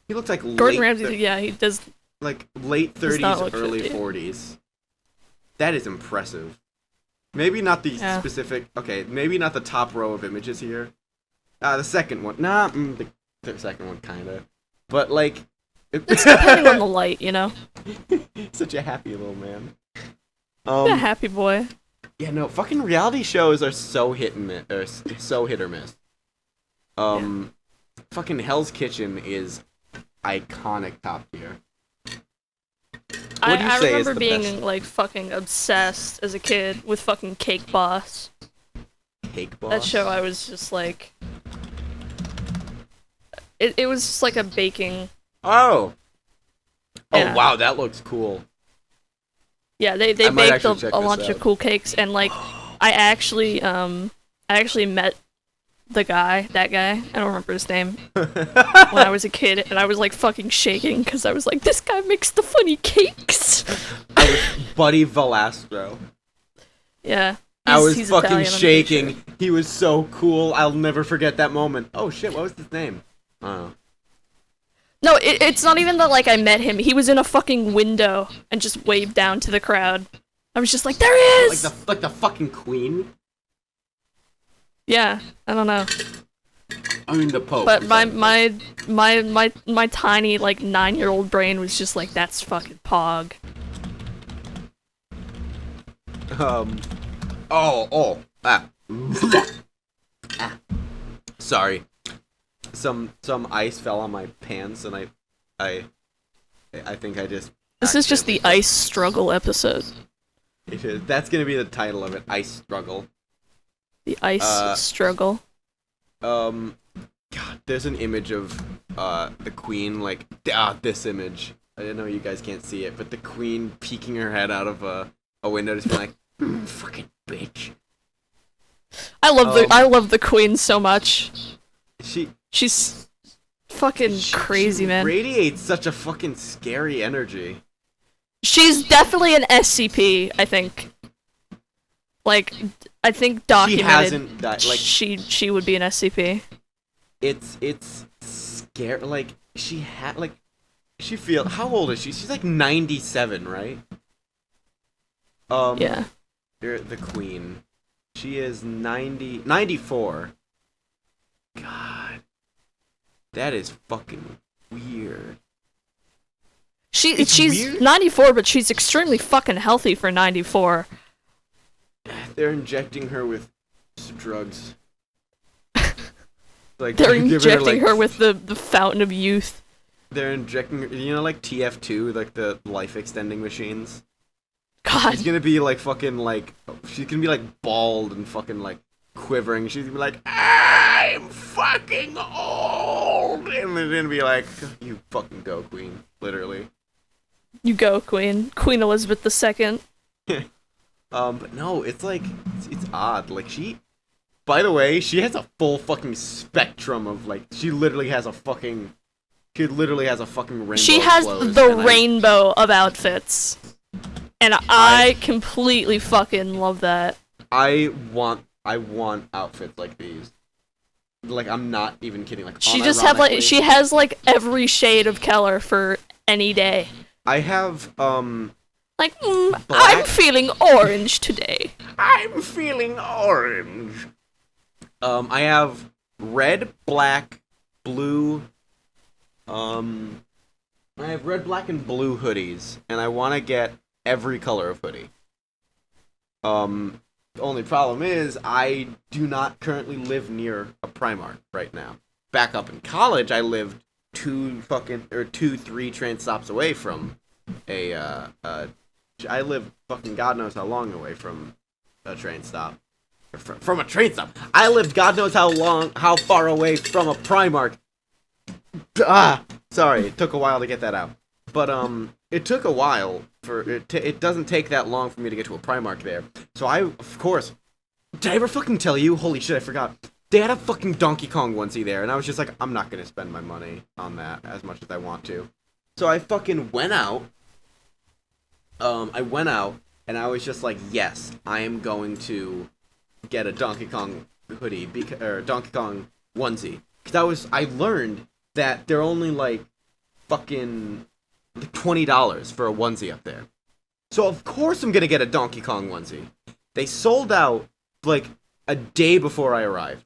He looks like Gordon Ramsay, yeah, he does. Like late 30s, early 50. 40s. That is impressive. Maybe not the specific. Okay, maybe not the top row of images here. The second one. Nah, the second one kinda. But like. It's depending on the light, you know? Such a happy little man. A happy boy. Yeah, no, fucking reality shows are so hit and miss, or so hit or miss. Fucking Hell's Kitchen is iconic top tier. I remember being like fucking obsessed as a kid with fucking Cake Boss. Cake Boss? That show, I was just like, it was just like a baking. Oh. Yeah. Oh wow, that looks cool. Yeah, they baked a bunch of cool cakes, and like, I actually met that guy. I don't remember his name. When I was a kid, and I was like fucking shaking because I was like, this guy makes the funny cakes. I was Buddy Valastro. Yeah. I was he's fucking Italian, shaking. Sure. He was so cool. I'll never forget that moment. Oh shit, what was his name? I don't know. No, it's not even that like I met him. He was in a fucking window and just waved down to the crowd. I was just like, there he is! Like the fucking queen? Yeah, I don't know. I mean the Pope. But my tiny like 9-year-old brain was just like, that's fucking Pog. Sorry. Some ice fell on my pants and I think I just. This is just the ice struggle episode. It is. That's gonna be the title of it. Ice struggle. The ice struggle. God, there's an image of the queen like this image. I know you guys can't see it, but the queen peeking her head out of a window, just being like, "Fucking bitch." I love the queen so much. She's fucking crazy, man. Radiates such a fucking scary energy. She's definitely an SCP, I think. Like, I think documented. She hasn't died. Like she would be an SCP. It's scary. Like she had like she feel. How old is she? She's like 97, right? Yeah. The queen. She is 94. God. That is fucking weird. She's weird. 94, but she's extremely fucking healthy for 94. They're injecting her with drugs. Like they're injecting like, her with the fountain of youth. They're injecting her, you know, like TF2, like the life extending machines. God. She's gonna be like fucking like she's gonna be like bald and fucking like quivering. She's gonna be like, I'm fucking old, and they're gonna be like, you fucking go, queen, literally. You go, queen. Queen Elizabeth II. But no, it's like it's odd. Like by the way, she has a full fucking spectrum of like she literally has a fucking rainbow. She has the rainbow of outfits. And I completely fucking love that. I want outfits like these. Like I'm not even kidding. Like she has like every shade of color for any day. I have like I'm feeling orange today. I'm feeling orange. I have red, black, blue, I have red, black, and blue hoodies, and I want to get every color of hoodie. The only problem is I do not currently live near a Primark right now. Back up in college, I lived 3 train stops away from I live fucking God knows how long away from a train stop. From a train stop. I lived God knows how far away from a Primark. Sorry, it took a while to get that out. But it took a while for it doesn't take that long for me to get to a Primark there. So I, of course, did I ever fucking tell you? Holy shit, I forgot. They had a fucking Donkey Kong onesie there, and I was just like, I'm not gonna spend my money on that as much as I want to. So I fucking went out. And I was just like, yes, I am going to get a Donkey Kong hoodie or Donkey Kong onesie, because I learned that they're only like fucking $20 for a onesie up there. So of course I'm gonna get a Donkey Kong onesie. They sold out like a day before I arrived.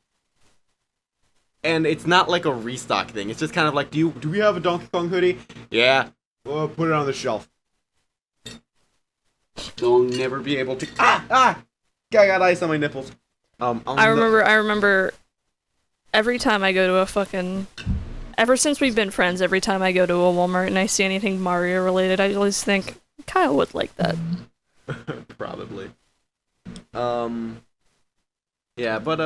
And it's not like a restock thing. It's just kind of like, do we have a Donkey Kong hoodie? Yeah. Well, put it on the shelf. They'll never be able to. I got ice on my nipples. I remember. Every time I go to a fucking. Ever since we've been friends, every time I go to a Walmart and I see anything Mario related, I always think Kyle would like that. Probably. Yeah, but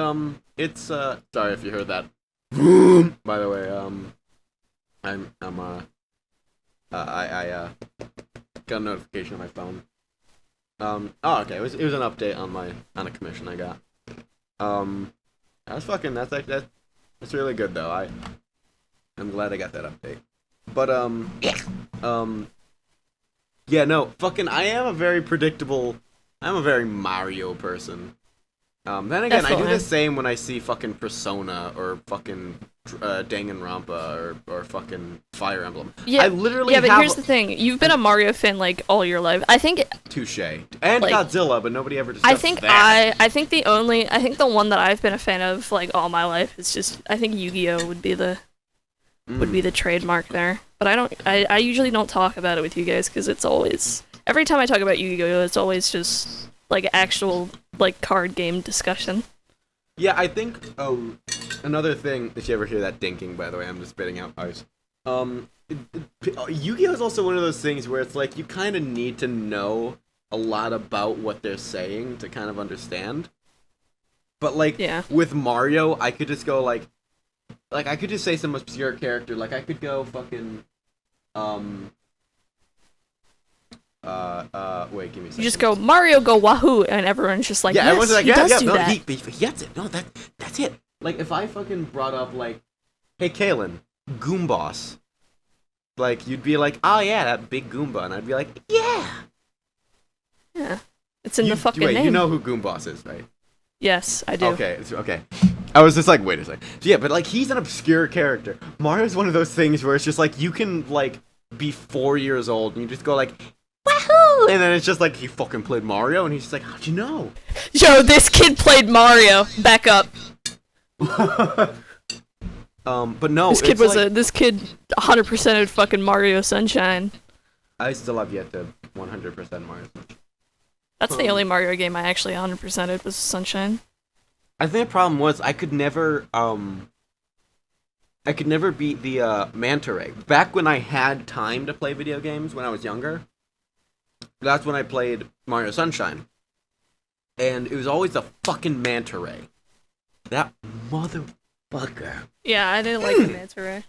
it's sorry if you heard that. By the way, I got a notification on my phone. Okay, it was an update on a commission I got. That's really good though. I'm glad I got that update. But yeah, no, fucking I'm a very Mario person. Then again, Definitely. I do the same when I see fucking Persona or fucking Danganronpa or fucking Fire Emblem. Yeah, I literally yeah, but have here's the thing: you've been a Mario fan like all your life. I think touche and like, Godzilla, but nobody ever discussed that. I think the one that I've been a fan of like all my life is just I think Yu-Gi-Oh would be the trademark there. But I usually don't talk about it with you guys because it's always every time I talk about Yu-Gi-Oh it's always just like actual like card game discussion. Yeah, I think another thing. If you ever hear that dinking, by the way, I'm just spitting out ice. Yu-Gi-Oh is also one of those things where it's like you kind of need to know a lot about what they're saying to kind of understand. But like with Mario, I could just go like I could just say some obscure character. Like I could go fucking wait, give me a second. You just go Mario, go Wahoo, and everyone's just like, yeah, yes, everyone's like, he does do no, that. he gets it. No, that's it. Like if I fucking brought up like, hey, Kalen, Goomboss, like you'd be like, oh yeah, that big Goomba, and I'd be like, yeah, it's in the fucking wait, name. You know who Goomboss is, right? Yes, I do. Okay. I was just like, wait a second. So, yeah, but like he's an obscure character. Mario's one of those things where it's just like you can like be 4 years old and you just go like, wahoo, and then it's just like he fucking played Mario, and he's just like, how'd you know? Yo, this kid played Mario. Back up. But no, This kid it's like, this kid 100%ed fucking Mario Sunshine. I still have yet to 100% Mario. That's the only Mario game I actually 100%ed was Sunshine. I think the problem was I could never beat the Manta Ray. Back when I had time to play video games when I was younger, that's when I played Mario Sunshine. And it was always the fucking Manta Ray. That motherfucker. Yeah, I didn't like the Manta Ray.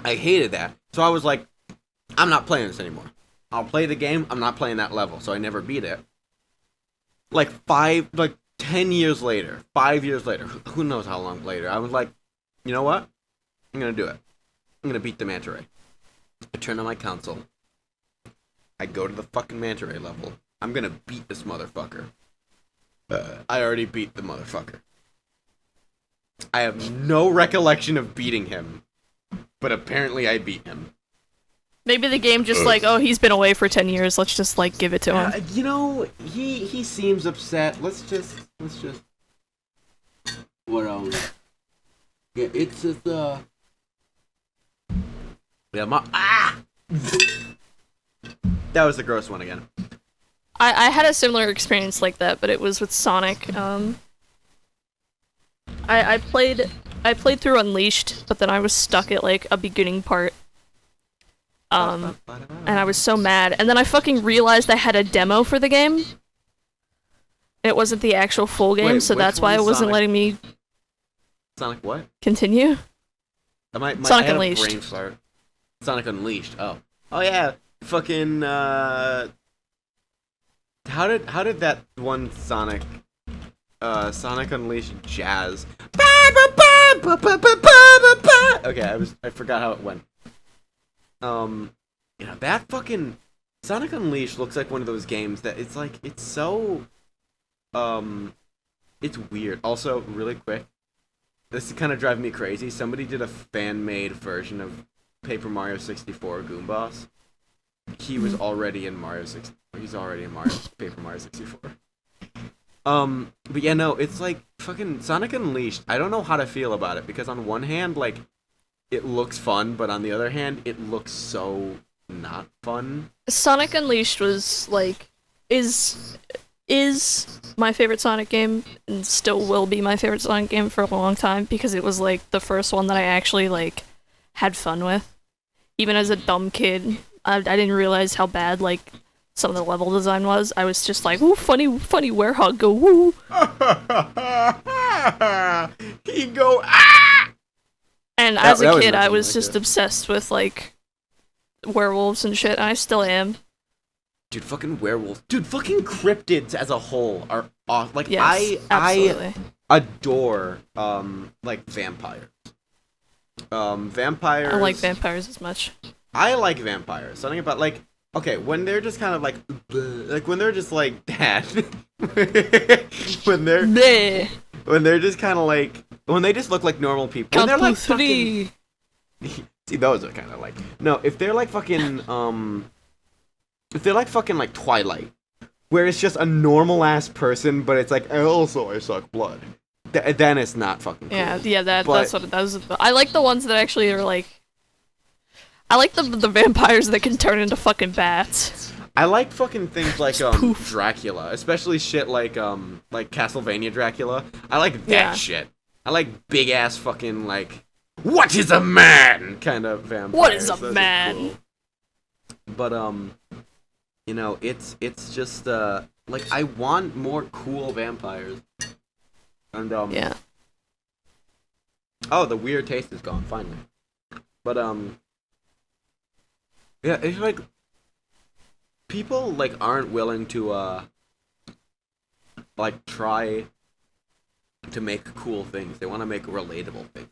I hated that. So I was like, I'm not playing this anymore. I'll play the game, I'm not playing that level, so I never beat it. 10 years later, 5 years later, who knows how long later, I was like, you know what? I'm gonna do it. I'm gonna beat the Manta Ray. I turn on my console. I go to the fucking Manta Ray level. I'm gonna beat this motherfucker. I already beat the motherfucker. I have no recollection of beating him, but apparently I beat him. Maybe the game just like, oh, he's been away for 10 years, let's just like give it to him. You know, he seems upset. Let's just what else? Yeah, it's just Yeah, that was the gross one again. I had a similar experience like that, but it was with Sonic. I played through Unleashed, but then I was stuck at like a beginning part. And I was so mad. And then I fucking realized I had a demo for the game. It wasn't the actual full game, Wait, so which that's why it one's wasn't Sonic? letting me Sonic what? continue. Sonic Sonic Unleashed. Brain fart. Sonic Unleashed. Oh yeah. Fucking. How did that one Sonic Unleashed jazz? Okay, I forgot how it went. That fucking Sonic Unleashed looks like one of those games that it's like it's so it's weird. Also, really quick, this is kind of driving me crazy. Somebody did a fan-made version of Paper Mario 64 Goomboss. He was already in Mario 64. He's already in Paper Mario 64. But yeah, no, it's like fucking Sonic Unleashed. I don't know how to feel about it because on one hand, like, it looks fun, but on the other hand, it looks so not fun. Sonic Unleashed was like is my favorite Sonic game and still will be my favorite Sonic game for a long time because it was like the first one that I actually like had fun with. Even as a dumb kid, I didn't realize how bad like some of the level design was. I was just like, ooh, funny werehog go woo. He go ah. And as a kid, was I was like just that. obsessed with like werewolves and shit, and I still am. Dude, fucking werewolves. Dude, fucking cryptids as a whole are off. Like, Yes, absolutely. I adore, like, vampires. Vampires... I don't like vampires as much. I like vampires. Something about, like... Okay, when they're just kind of, like... when they're just, like, that. when Bleh. they're just kind of, like... When they just look like normal people. When they're, like, three. fucking... See, those are kind of, like... No, if they're, like, fucking, if they're like fucking like Twilight, where it's just a normal ass person, but it's like also I suck blood. Then it's not fucking cool. Yeah, that's But- what it does. I like the ones that actually are like. I like the vampires that can turn into fucking bats. I like fucking things like Poof. Dracula, especially shit like Castlevania Dracula. I like that Yeah. shit. I like big ass fucking like what is a man kind of vampires. What is a Those are man? cool. But you know, it's just like I want more cool vampires. And Yeah. oh, the weird taste is gone finally. But yeah, it's like people like aren't willing to like try to make cool things. They want to make relatable things.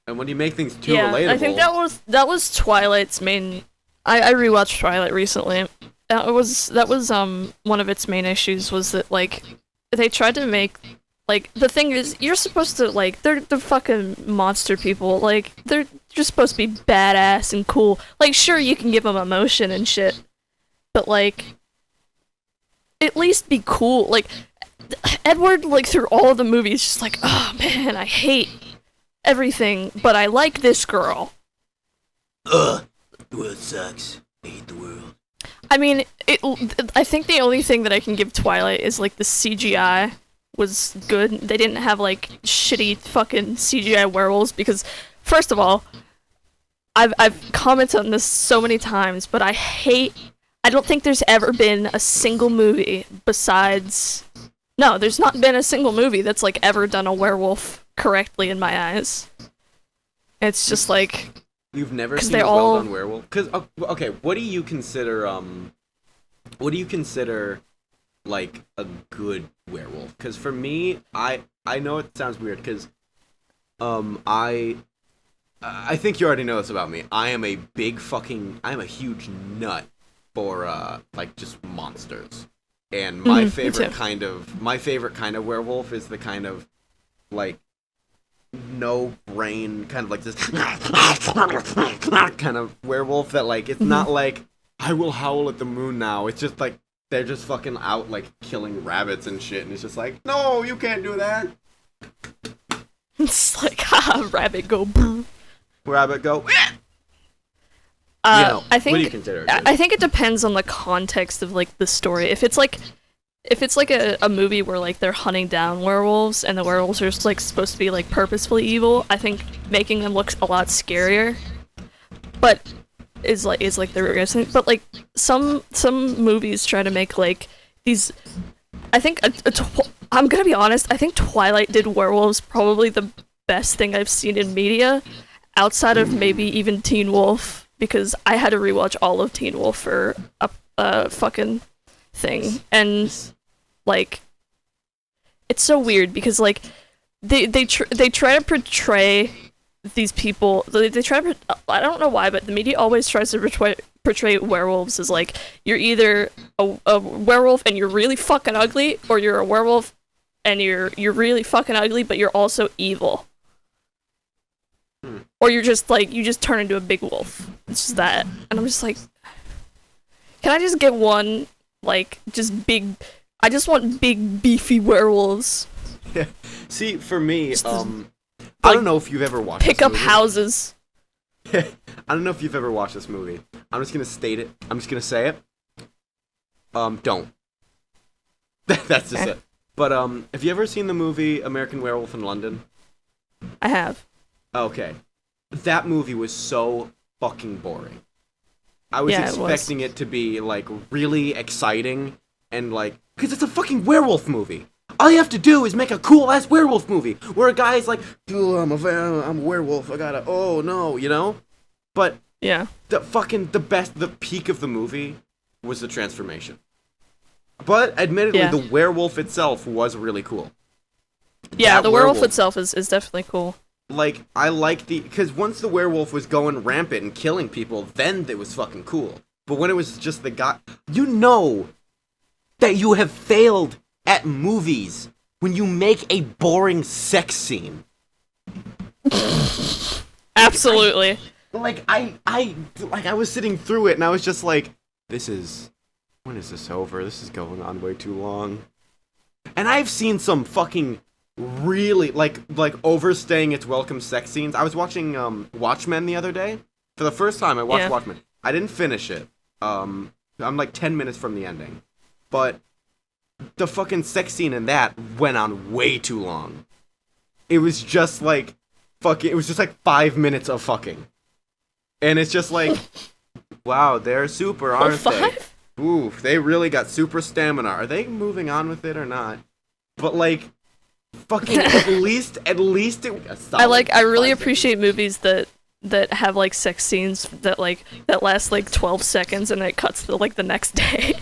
And when you make things too relatable, I think that was Twilight's main. I rewatched Twilight recently. That was one of its main issues was that like they tried to make like the thing is you're supposed to like they're the fucking monster people like they're just supposed to be badass and cool. Like sure you can give them emotion and shit, but like at least be cool. Like Edward like through all of the movies just like oh man I hate everything, but I like this girl. ugh, the world sucks. I hate the world. I mean, I think the only thing that I can give Twilight is like the CGI was good. They didn't have like shitty fucking CGI werewolves because, first of all, I've commented on this so many times, but I don't think there's ever been a single movie besides. No, there's not been a single movie that's like ever done a werewolf correctly in my eyes. It's just like. You've never 'Cause seen they're a all- well-done werewolf? Because okay, what do you consider like a good werewolf? Because for me, I know it sounds weird because I think you already know this about me. I'm a huge nut for like just monsters. And my Me favorite too. kind of werewolf is the kind of like no brain kind of like this kind of werewolf that like it's not like I will howl at the moon now. It's just like they're just fucking out like killing rabbits and shit and it's just like no you can't do that. It's like, haha, rabbit go brr. Rabbit go I think what do you consider? I think it depends on the context of like the story. If it's like a movie where like they're hunting down werewolves and the werewolves are just, like supposed to be like purposefully evil, I think making them look a lot scarier. But is like the real thing. But like some movies try to make like these. I think I'm gonna be honest. I think Twilight did werewolves probably the best thing I've seen in media, outside of maybe even Teen Wolf, because I had to rewatch all of Teen Wolf for a fucking thing, and like it's so weird because like they try to portray these people. They try to. I don't know why, but the media always tries to portray werewolves as like you're either a werewolf and you're really fucking ugly, or you're a werewolf and you're really fucking ugly, but you're also evil. Or you're just like you just turn into a big wolf. It's just that, and I'm just like, can I just get one like just big? I just want big beefy werewolves. Yeah. See, for me, Just I don't know if you've ever watched. Pick up houses. I don't know if you've ever watched this movie. I'm just gonna state it. I'm just gonna say it. Don't. That's just it. But have you ever seen the movie American Werewolf in London? I have. Okay. That movie was so fucking boring. I was expecting it to be like really exciting and like, because it's a fucking werewolf movie. All you have to do is make a cool ass werewolf movie where a guy's like, oh, I'm a werewolf. I gotta, oh no, you know. But yeah, the peak of the movie was the transformation. But admittedly, the werewolf itself was really cool. Yeah, the werewolf itself is definitely cool. Like, I like because once the werewolf was going rampant and killing people, then it was fucking cool. But when it was just the guy, you know that you have failed at movies when you make a boring sex scene. Absolutely. I was sitting through it and I was just like, when is this over? This is going on way too long. And I've seen some fucking really like overstaying its welcome sex scenes. I was watching Watchmen the other day. For the first time I watched Watchmen. I didn't finish it. I'm like 10 minutes from the ending. But the fucking sex scene in that went on way too long. It was just like it was just like 5 minutes of fucking. And it's just like, wow, they're super, aren't they? Oof, they really got super stamina. Are they moving on with it or not? But like, fucking at least it. I really appreciate movies that have like sex scenes that last like 12 seconds and it cuts to like the next day.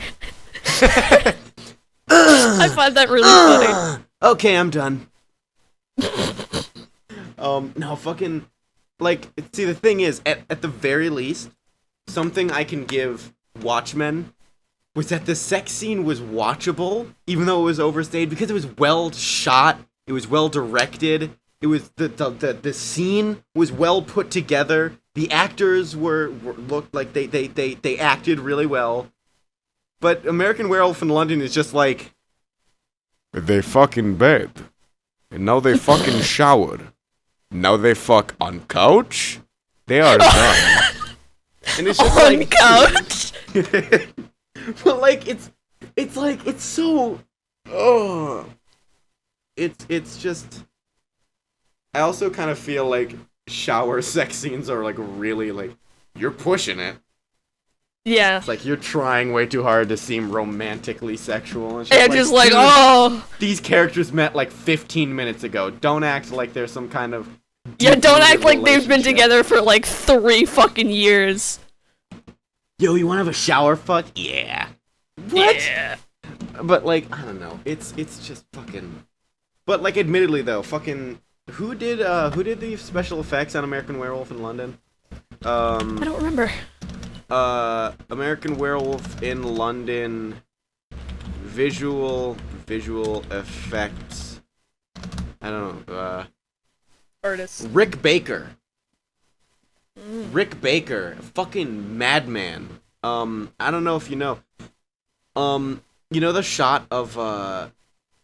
I find that really funny. Okay, I'm done. No, fucking, like, see, the thing is, at the very least, something I can give Watchmen was that the sex scene was watchable, even though it was overstayed, because it was well shot, it was well directed, it was, the scene was well put together, the actors looked like they acted really well, but American Werewolf in London is just like, they fucking bed, and now they fucking showered. Now they fuck on couch? They are done. And it's just on couch? But like, it's so... Oh. It's just... I also kind of feel like shower sex scenes are like really like, you're pushing it. Yeah. It's like you're trying way too hard to seem romantically sexual. And yeah, just like, oh. These characters met like 15 minutes ago. Don't act like there's some kind of... Yeah, don't act like they've been together for like 3 fucking years. Yo, you wanna have a shower fuck? Yeah. What? Yeah. But like, I don't know. It's just fucking... But like, admittedly though, fucking... Who did the special effects on American Werewolf in London? I don't remember. American Werewolf in London visual effects. I don't know. Artist. Rick Baker. Rick Baker, fucking madman. I don't know if you know. You know the shot of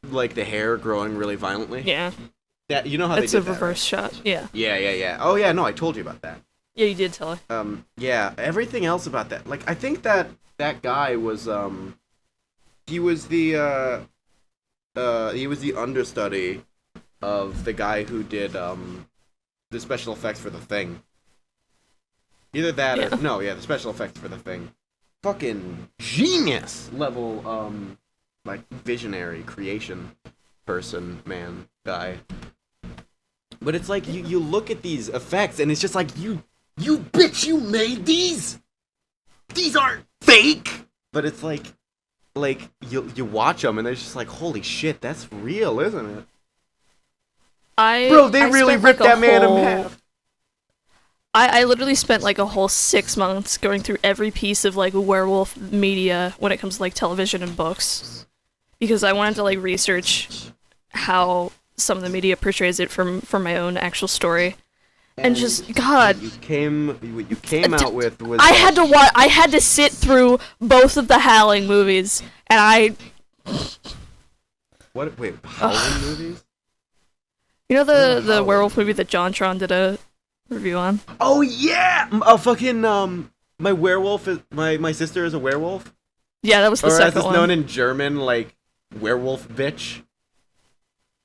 like the hair growing really violently? Yeah. That, you know how it's they did a reverse shot. Yeah. Yeah. Oh yeah, no, I told you about that. Yeah, you did tell her. Yeah, everything else about that. Like, I think that guy was, he was the understudy of the guy who did, the special effects for The Thing. Either that or, no, yeah, the special effects for The Thing. Fucking genius level, like, visionary creation person, man, guy. But it's like, you look at these effects, and it's just like, you bitch, you made these? These aren't fake! But it's like you watch them, and they're just like, holy shit, that's real, isn't it? Bro, they really ripped that man in half. I literally spent like a whole 6 months going through every piece of like werewolf media when it comes to like television and books, because I wanted to like research how some of the media portrays it from my own actual story, and just God. What you came out with was I had to sit through both of the Howling movies, and I. What? Wait, Howling movies? You know the werewolf movie that JonTron did a review on? Oh yeah! Oh fucking my werewolf is my sister is a werewolf. Yeah, that was the second one. Or as it's known in German, like werewolf bitch.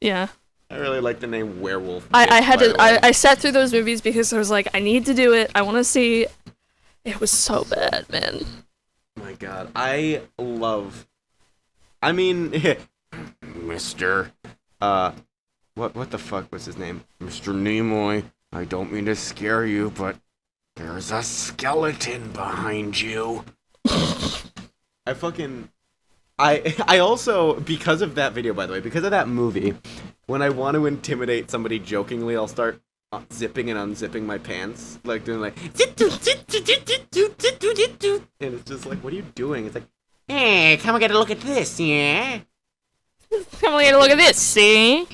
Yeah. I really like the name werewolf. I sat through those movies because I was like, I need to do it. I want to see. It was so bad, man. Oh my God, I mean, Mr. What the fuck was his name? Mr. Nimoy. I don't mean to scare you, but there's a skeleton behind you. I also, because of that video, by the way, because of that movie, when I want to intimidate somebody jokingly, I'll start zipping and unzipping my pants, like doing like, and it's just like, what are you doing? It's like, hey, come and get a look at this, yeah? Come and get a look at this, see?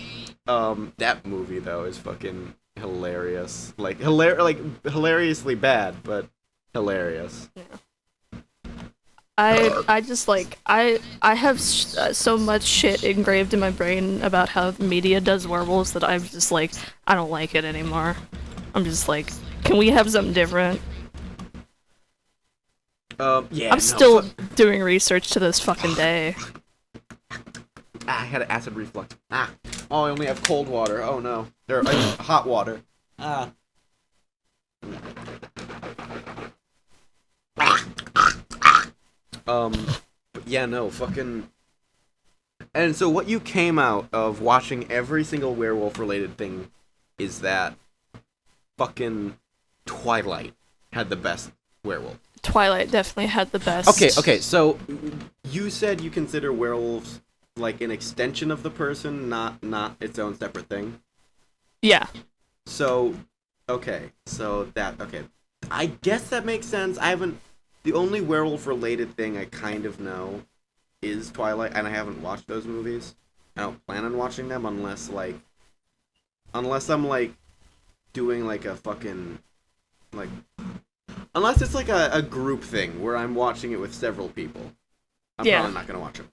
That movie though is fucking hilarious, like hilariously bad, but hilarious. Yeah. I just like I have so much shit engraved in my brain about how the media does werewolves that I'm just like, I don't like it anymore. I'm just like, can we have something different? Yeah. I'm still doing research to this fucking day. I had an acid reflux. Oh, I only have cold water. Oh no, hot water. But yeah, no, fucking. And so what you came out of watching every single werewolf-related thing is that fucking Twilight had the best werewolf. Twilight definitely had the best. Okay, so you said you consider werewolves like an extension of the person, not its own separate thing? Yeah. So, okay, I guess that makes sense. The only werewolf-related thing I kind of know is Twilight, and I haven't watched those movies. I don't plan on watching them unless I'm, like, doing, like, a fucking, like... Unless it's, like, a group thing where I'm watching it with several people. I'm probably not gonna watch it.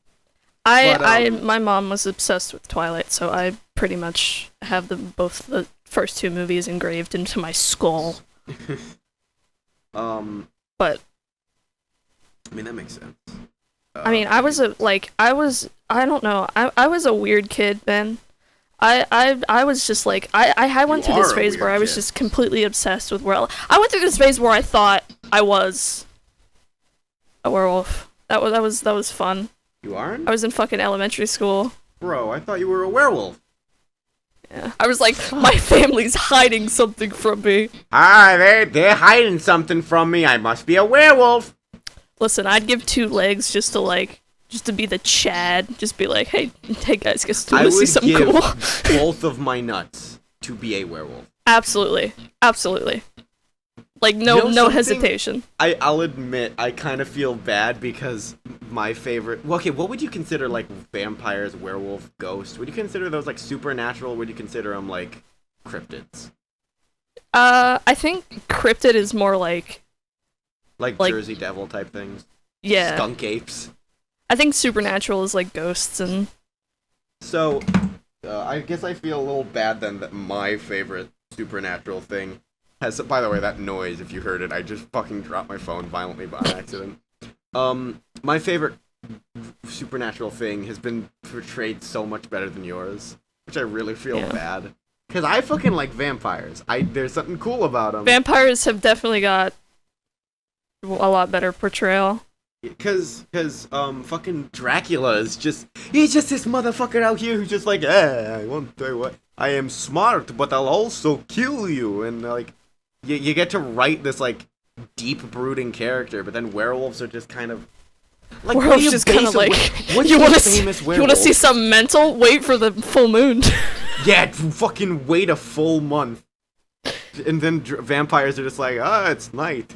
My mom was obsessed with Twilight, so I pretty much have both the first two movies engraved into my skull. But... I mean, that makes sense. I mean, I was a weird kid, man. I was just like, I went through this phase where I was just completely obsessed with werewolf. I went through this phase where I thought I was a werewolf. That was fun. You aren't? I was in fucking elementary school. Bro, I thought you were a werewolf. Yeah. I was like, my family's hiding something from me. They're hiding something from me. I must be a werewolf. Listen, I'd give 2 legs just to be the Chad. Just be like, hey guys, guess to see something cool. I would give both of my nuts to be a werewolf. Absolutely. Like, no hesitation. I'll admit, I kind of feel bad because my favorite... Well, okay, what would you consider, like, vampires, werewolf, ghosts? Would you consider those, like, supernatural? Would you consider them, like, cryptids? I think cryptid is more like Jersey Devil type things? Yeah. Skunk apes? I think supernatural is, like, ghosts and... So, I guess I feel a little bad then that my favorite supernatural thing has. By the way, that noise, if you heard it, I just fucking dropped my phone violently by accident. My favorite supernatural thing has been portrayed so much better than yours, which I really feel bad. Because I fucking like vampires. There's something cool about them. Vampires have definitely got a lot better portrayal. Because fucking Dracula is he's just this motherfucker out here who's just like, I won't tell you what, I am smart, but I'll also kill you. And, like, you get to write this, like, deep, brooding character, but then werewolves are just kind of... Like, werewolves just kind of like... What's you want to see something mental? Wait for the full moon. Yeah, fucking wait a full month. And then vampires are just like, it's night.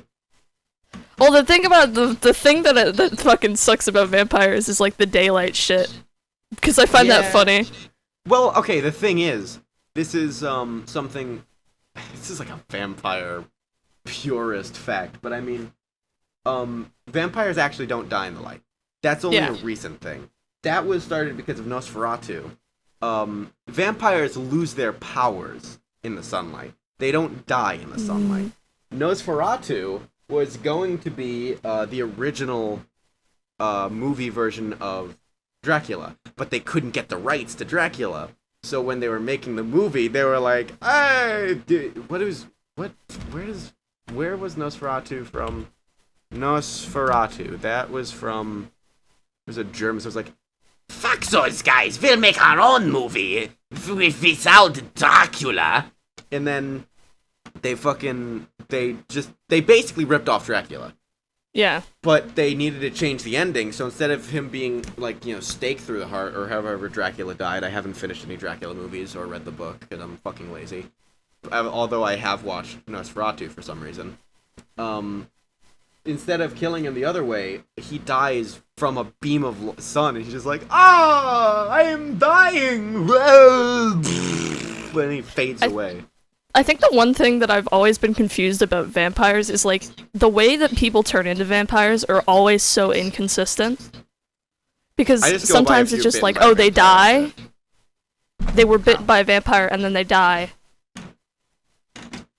Well, the thing about the thing that fucking sucks about vampires is like the daylight shit, because I find that funny. Well, okay, the thing is, this is something. This is like a vampire purist fact, but I mean, vampires actually don't die in the light. That's only a recent thing. That was started because of Nosferatu. Vampires lose their powers in the sunlight. They don't die in the sunlight. Nosferatu was going to be the original movie version of Dracula, but they couldn't get the rights to Dracula. So when they were making the movie, they were like, "Hey, where was Nosferatu from?" Nosferatu. That was from. It was a German. So it was like, "Fuck those guys! We'll make our own movie without Dracula." And then they basically ripped off Dracula. Yeah. But they needed to change the ending, so instead of him being, like, staked through the heart, or however Dracula died, I haven't finished any Dracula movies or read the book, because I'm fucking lazy. Although I have watched Nosferatu for some reason. Instead of killing him the other way, he dies from a beam of sun, and he's just like, I am dying! When he fades away. I think the one thing that I've always been confused about vampires is, like, the way that people turn into vampires are always so inconsistent. Because sometimes it's just like, they die. They were bitten by a vampire and then they die.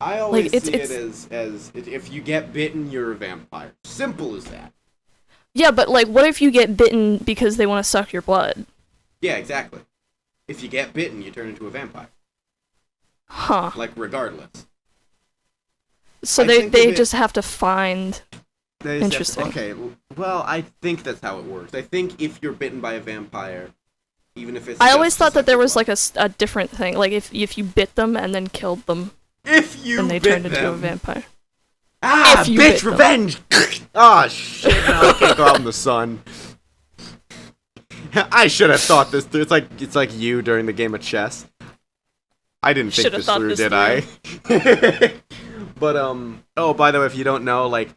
I always see it as if you get bitten, you're a vampire. Simple as that. Yeah, but, like, what if you get bitten because they want to suck your blood? Yeah, exactly. If you get bitten, you turn into a vampire. Huh. Like, regardless. So they just have to find... Interesting. Okay, well, I think that's how it works. I think if you're bitten by a vampire, even if it's... I always thought that there was, like, a different thing. Like, if you bit them and then killed them, then they turned into a vampire. Bitch, revenge! Shit, now I can't go out in the sun. I should have thought this through. It's like you during the game of chess. I didn't think this through, did I? But, by the way, if you don't know, like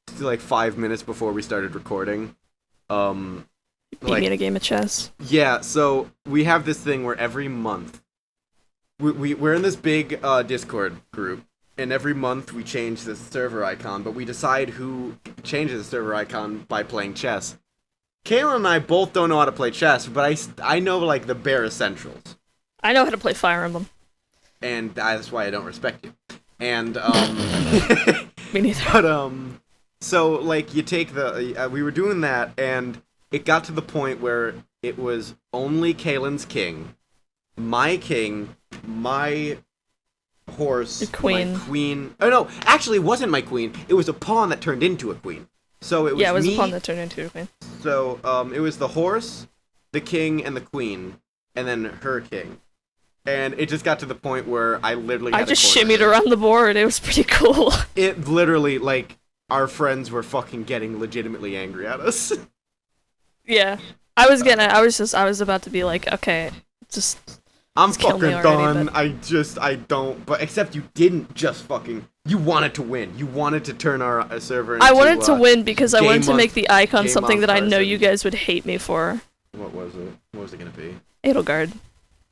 5 minutes before we started recording, beat me in a game of chess. Yeah, so we have this thing where every month, we're in this big Discord group, and every month we change the server icon, but we decide who changes the server icon by playing chess. Kayla and I both don't know how to play chess, but I know, like, the bare essentials. I know how to play Fire Emblem. And that's why I don't respect you. And, Me neither. But, so, like, you take we were doing that, and it got to the point where it was only Kaylin's king, my horse, the queen. my queen. Oh, no, actually, it wasn't my queen. It was a pawn that turned into a queen. So it was it was a pawn that turned into a queen. So, it was the horse, the king, and the queen, and then her king. And it just got to the point where I literally had just shimmied around the board. It was pretty cool. It literally, like, our friends were fucking getting legitimately angry at us. Yeah. I was about to be like, okay, I'm fucking done. But... I don't. But except you didn't just fucking. You wanted to win. You wanted to turn our server into, I wanted to win because I wanted to make the icon Game something that I know Carson. you guys would hate me for. What was it? What was it gonna be? Edelgard.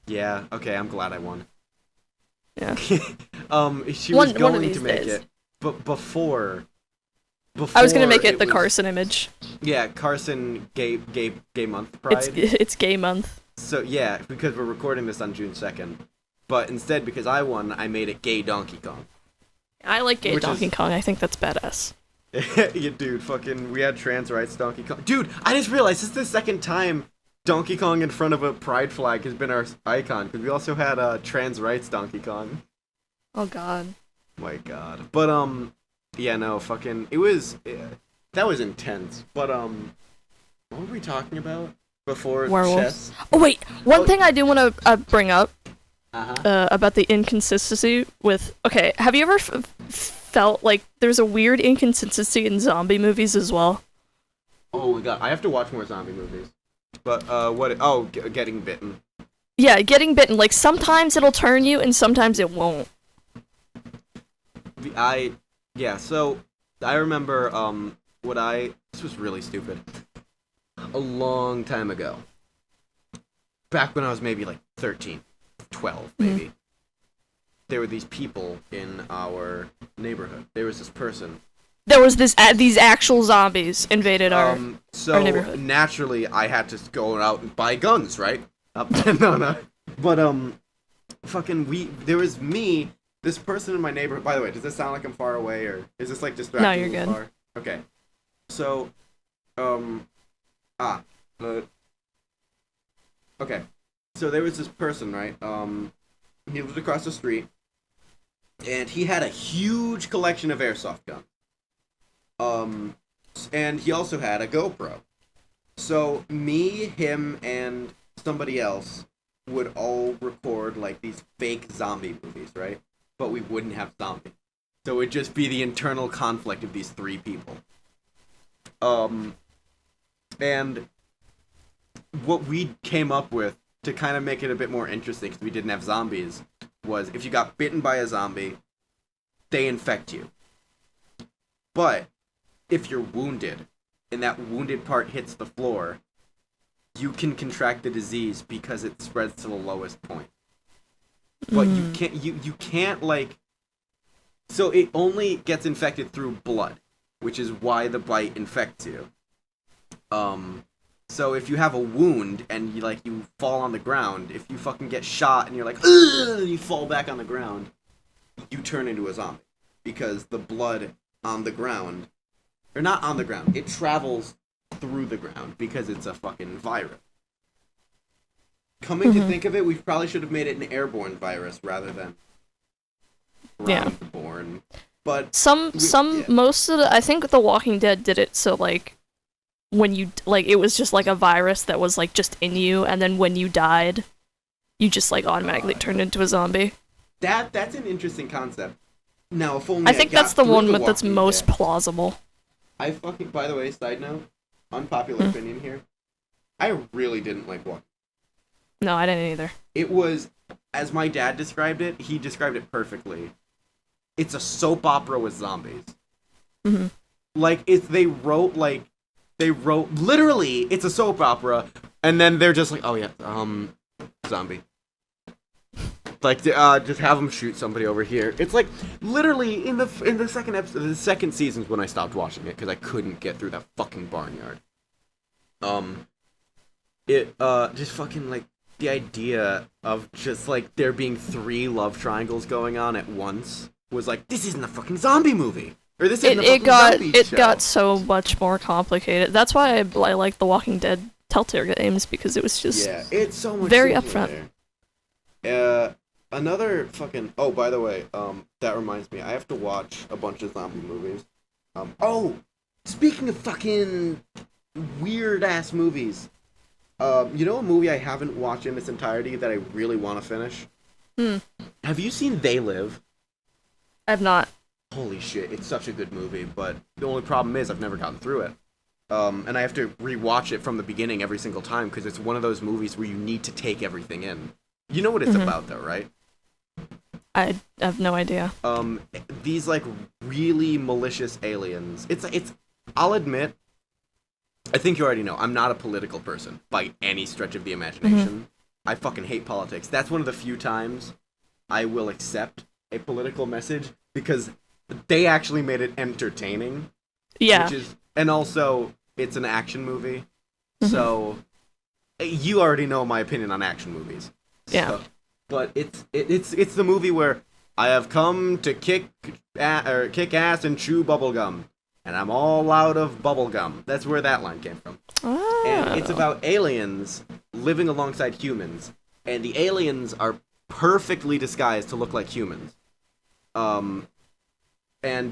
Yeah, okay, I'm glad I won. Yeah. She was going to make it, but before I was gonna make it the Carson image. Yeah, Carson gay month pride. It's gay month. So yeah, because we're recording this on June 2nd, but instead because I won, I made it gay Donkey Kong. I like gay Which Donkey is- Kong. I think that's badass. Yeah, dude, fucking, we had trans rights Donkey Kong. Dude, I just realized this is the second time Donkey Kong in front of a pride flag has been our icon, because we also had trans rights Donkey Kong. Oh god. My god. But, yeah, no, fucking, that was intense. But, what were we talking about before Werewolves. chess? Oh wait, one thing I do want to bring up Uh-huh. about the inconsistency with. Okay, have you ever felt like there's a weird inconsistency in zombie movies as well? Oh my god, I have to watch more zombie movies. But, Getting Bitten. Yeah, getting bitten. Like sometimes it'll turn you, and sometimes it won't. So, I remember, this was really stupid. A long time ago. Back when I was maybe like 13, 12 maybe. There were these people in our neighborhood. There was this person. There was these actual zombies invaded our So neighborhood. naturally I had to go out and buy guns, right? No. But there was me, this person in my neighborhood. By the way, does this sound like I'm far away, or is this like distracting? No, you're good. Far? Okay. So, okay. So there was this person, right? He lived across the street, and he had a huge collection of airsoft guns. And he also had a GoPro. So me, him, and somebody else would all record like these fake zombie movies, right? But we wouldn't have zombies. So it'd just be the internal conflict of these three people. And what we came up with to kind of make it a bit more interesting, because we didn't have zombies, was if you got bitten by a zombie, they infect you. But if you're wounded, and that wounded part hits the floor, you can contract the disease because it spreads to the lowest point. But you can't like, so it only gets infected through blood, which is why the bite infects you. So if you have a wound and you fall on the ground, if you fucking get shot and you're like, ugh, and you fall back on the ground, you turn into a zombie. Because the blood on the ground, or not on the ground, it travels through the ground because it's a fucking virus. Coming to think of it, we probably should have made it an airborne virus rather than ground-borne. But most of the, I think The Walking Dead did it so like when you it was just like a virus that was like just in you, and then when you died, you just like automatically turned into a zombie. That's an interesting concept. Now, if only I think that's the one that's Walking most Dead. plausible. By the way, side note, unpopular opinion here, I really didn't like Walking. No, I didn't either. It was, as my dad described it, he described it perfectly. It's a soap opera with zombies. Mm-hmm. They wrote, literally, it's a soap opera, and then they're just like, oh yeah, zombie. Like, just have them shoot somebody over here. It's like, literally, in the second episode, the second season's when I stopped watching it, because I couldn't get through that fucking barnyard. Just fucking, like, the idea of just, like, there being 3 love triangles going on at once was like, this isn't a fucking zombie movie. Or this isn't a fucking zombie show. It got so much more complicated. That's why I like The Walking Dead Telltale games, because it was just it's so much very simpler upfront. there. Another fucking... Oh, by the way, that reminds me, I have to watch a bunch of zombie movies. Speaking of fucking weird-ass movies, you know a movie I haven't watched in its entirety that I really want to finish? Have you seen They Live? I've not. Holy shit, it's such a good movie, but the only problem is I've never gotten through it. And I have to rewatch it from the beginning every single time, because it's one of those movies where you need to take everything in. You know what it's about, though, right? I have no idea. These, like, really malicious aliens. It's I'll admit, I think you already know, I'm not a political person, by any stretch of the imagination. I fucking hate politics. That's one of the few times I will accept a political message, because they actually made it entertaining. Yeah. And also, it's an action movie. So, you already know my opinion on action movies. Yeah. So, but it's the movie where I have come to kick ass and chew bubblegum, and I'm all out of bubblegum. That's where that line came from. Oh. And it's about aliens living alongside humans, and the aliens are perfectly disguised to look like humans. And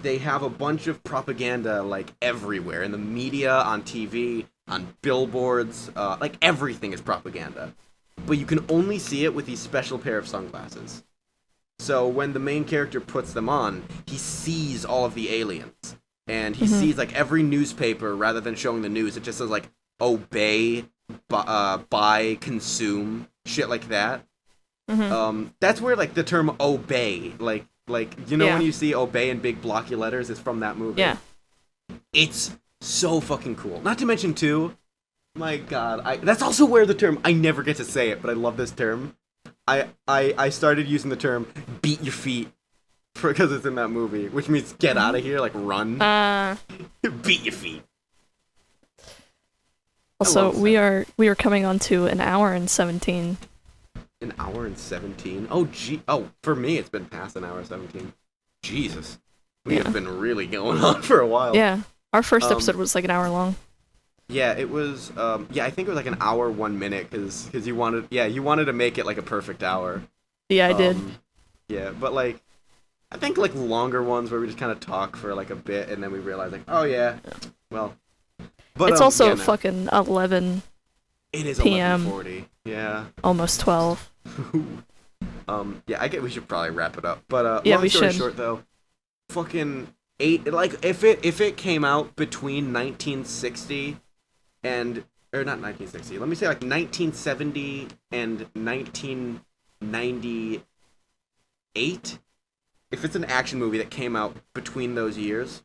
they have a bunch of propaganda, like, everywhere. In the media, on TV, on billboards, like, everything is propaganda. But you can only see it with these special pair of sunglasses. So when the main character puts them on, he sees all of the aliens. And he sees, like, every newspaper, rather than showing the news, it just says, like, obey, buy, consume, shit like that. That's where, like, the term obey, like, you know when you see obey in big blocky letters, it's from that movie. Yeah. It's so fucking cool. Not to mention, too, my god, that's also where the term, I never get to say it, but I love this term. I started using the term beat your feet because it's in that movie, which means get out of here, like run. Beat your feet. Also, we are coming on to an hour and 17. An hour and 17? Oh, gee. Oh, for me, it's been past an hour and 17. Jesus. We have been really going on for a while. Yeah. Our first episode was like an hour long. Yeah, it was, I think it was like an hour, 1 minute, because you wanted to make it like a perfect hour. Yeah, I did. Yeah, but like, I think like longer ones where we just kind of talk for like a bit, and then we realize like, oh yeah, well. But, it's also fucking 11 It is PM. 11:40. Yeah. Almost 12. Yeah, I get we should probably wrap it up. But yeah, long we story should. short though, fucking like if it came out between 1960 and or not 1960, let me say like 1970 and 1998, if it's an action movie that came out between those years,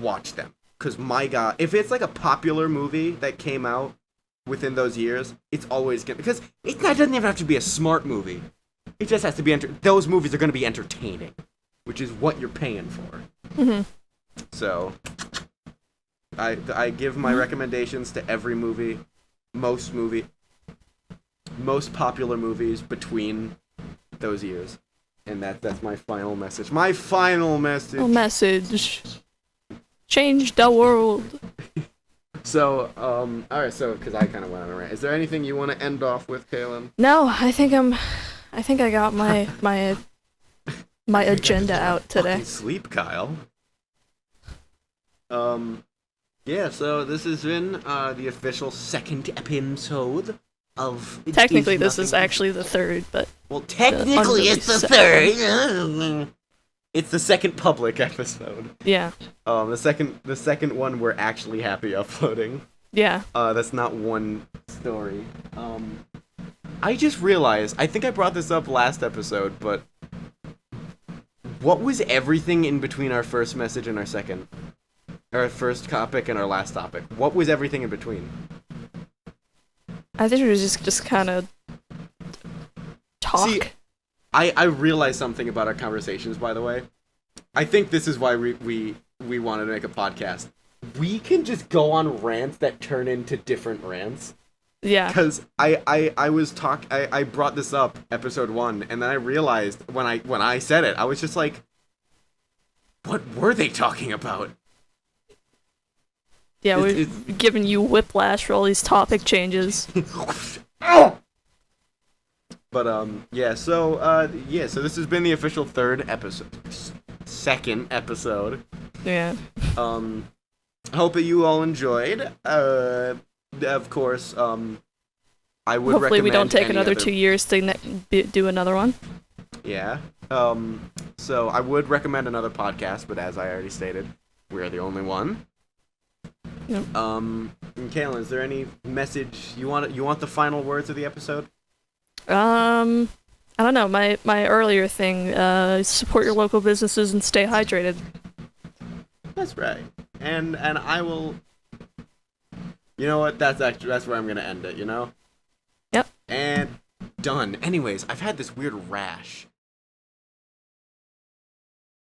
watch them. Because my god, if it's like a popular movie that came out within those years, it's always gonna, because it doesn't even have to be a smart movie. It just has to be those movies are gonna be entertaining, which is what you're paying for. So I give my recommendations to every movie, most popular movies between those years, and that's my final message. My final message. Message. Change the world. So, alright, so, because I kind of went on a rant. Is there anything you want to end off with, Kaylin? No, I think I got my agenda out today. Fucking sleep, Kyle. Yeah, so this has been, the official second episode of... Technically, this is actually the third, but... Well, technically, it's the third! It's the second public episode. Yeah. The second one we're actually happy uploading. Yeah. That's not one story. I just realized, I think I brought this up last episode, but what was everything in between our first message and our second? Our first topic and our last topic. What was everything in between? I think it was just kind of talk. See, I realized something about our conversations, by the way. I think this is why we wanted to make a podcast. We can just go on rants that turn into different rants. Yeah. Because I brought this up episode 1, and then I realized when I said it, I was just like, what were they talking about? Yeah, we've given you whiplash for all these topic changes. But yeah, so so this has been the official second episode. Yeah. Hope that you all enjoyed. Of course, I would hopefully we don't recommend take another 2 years to do another one. Yeah. So I would recommend another podcast, but as I already stated, we're the only one. Yep. And Kaylin, is there any message you want the final words of the episode? I don't know. My earlier thing, support your local businesses and stay hydrated. That's right. And I will. You know what? That's where I'm gonna end it. You know. Yep. And done. Anyways, I've had this weird rash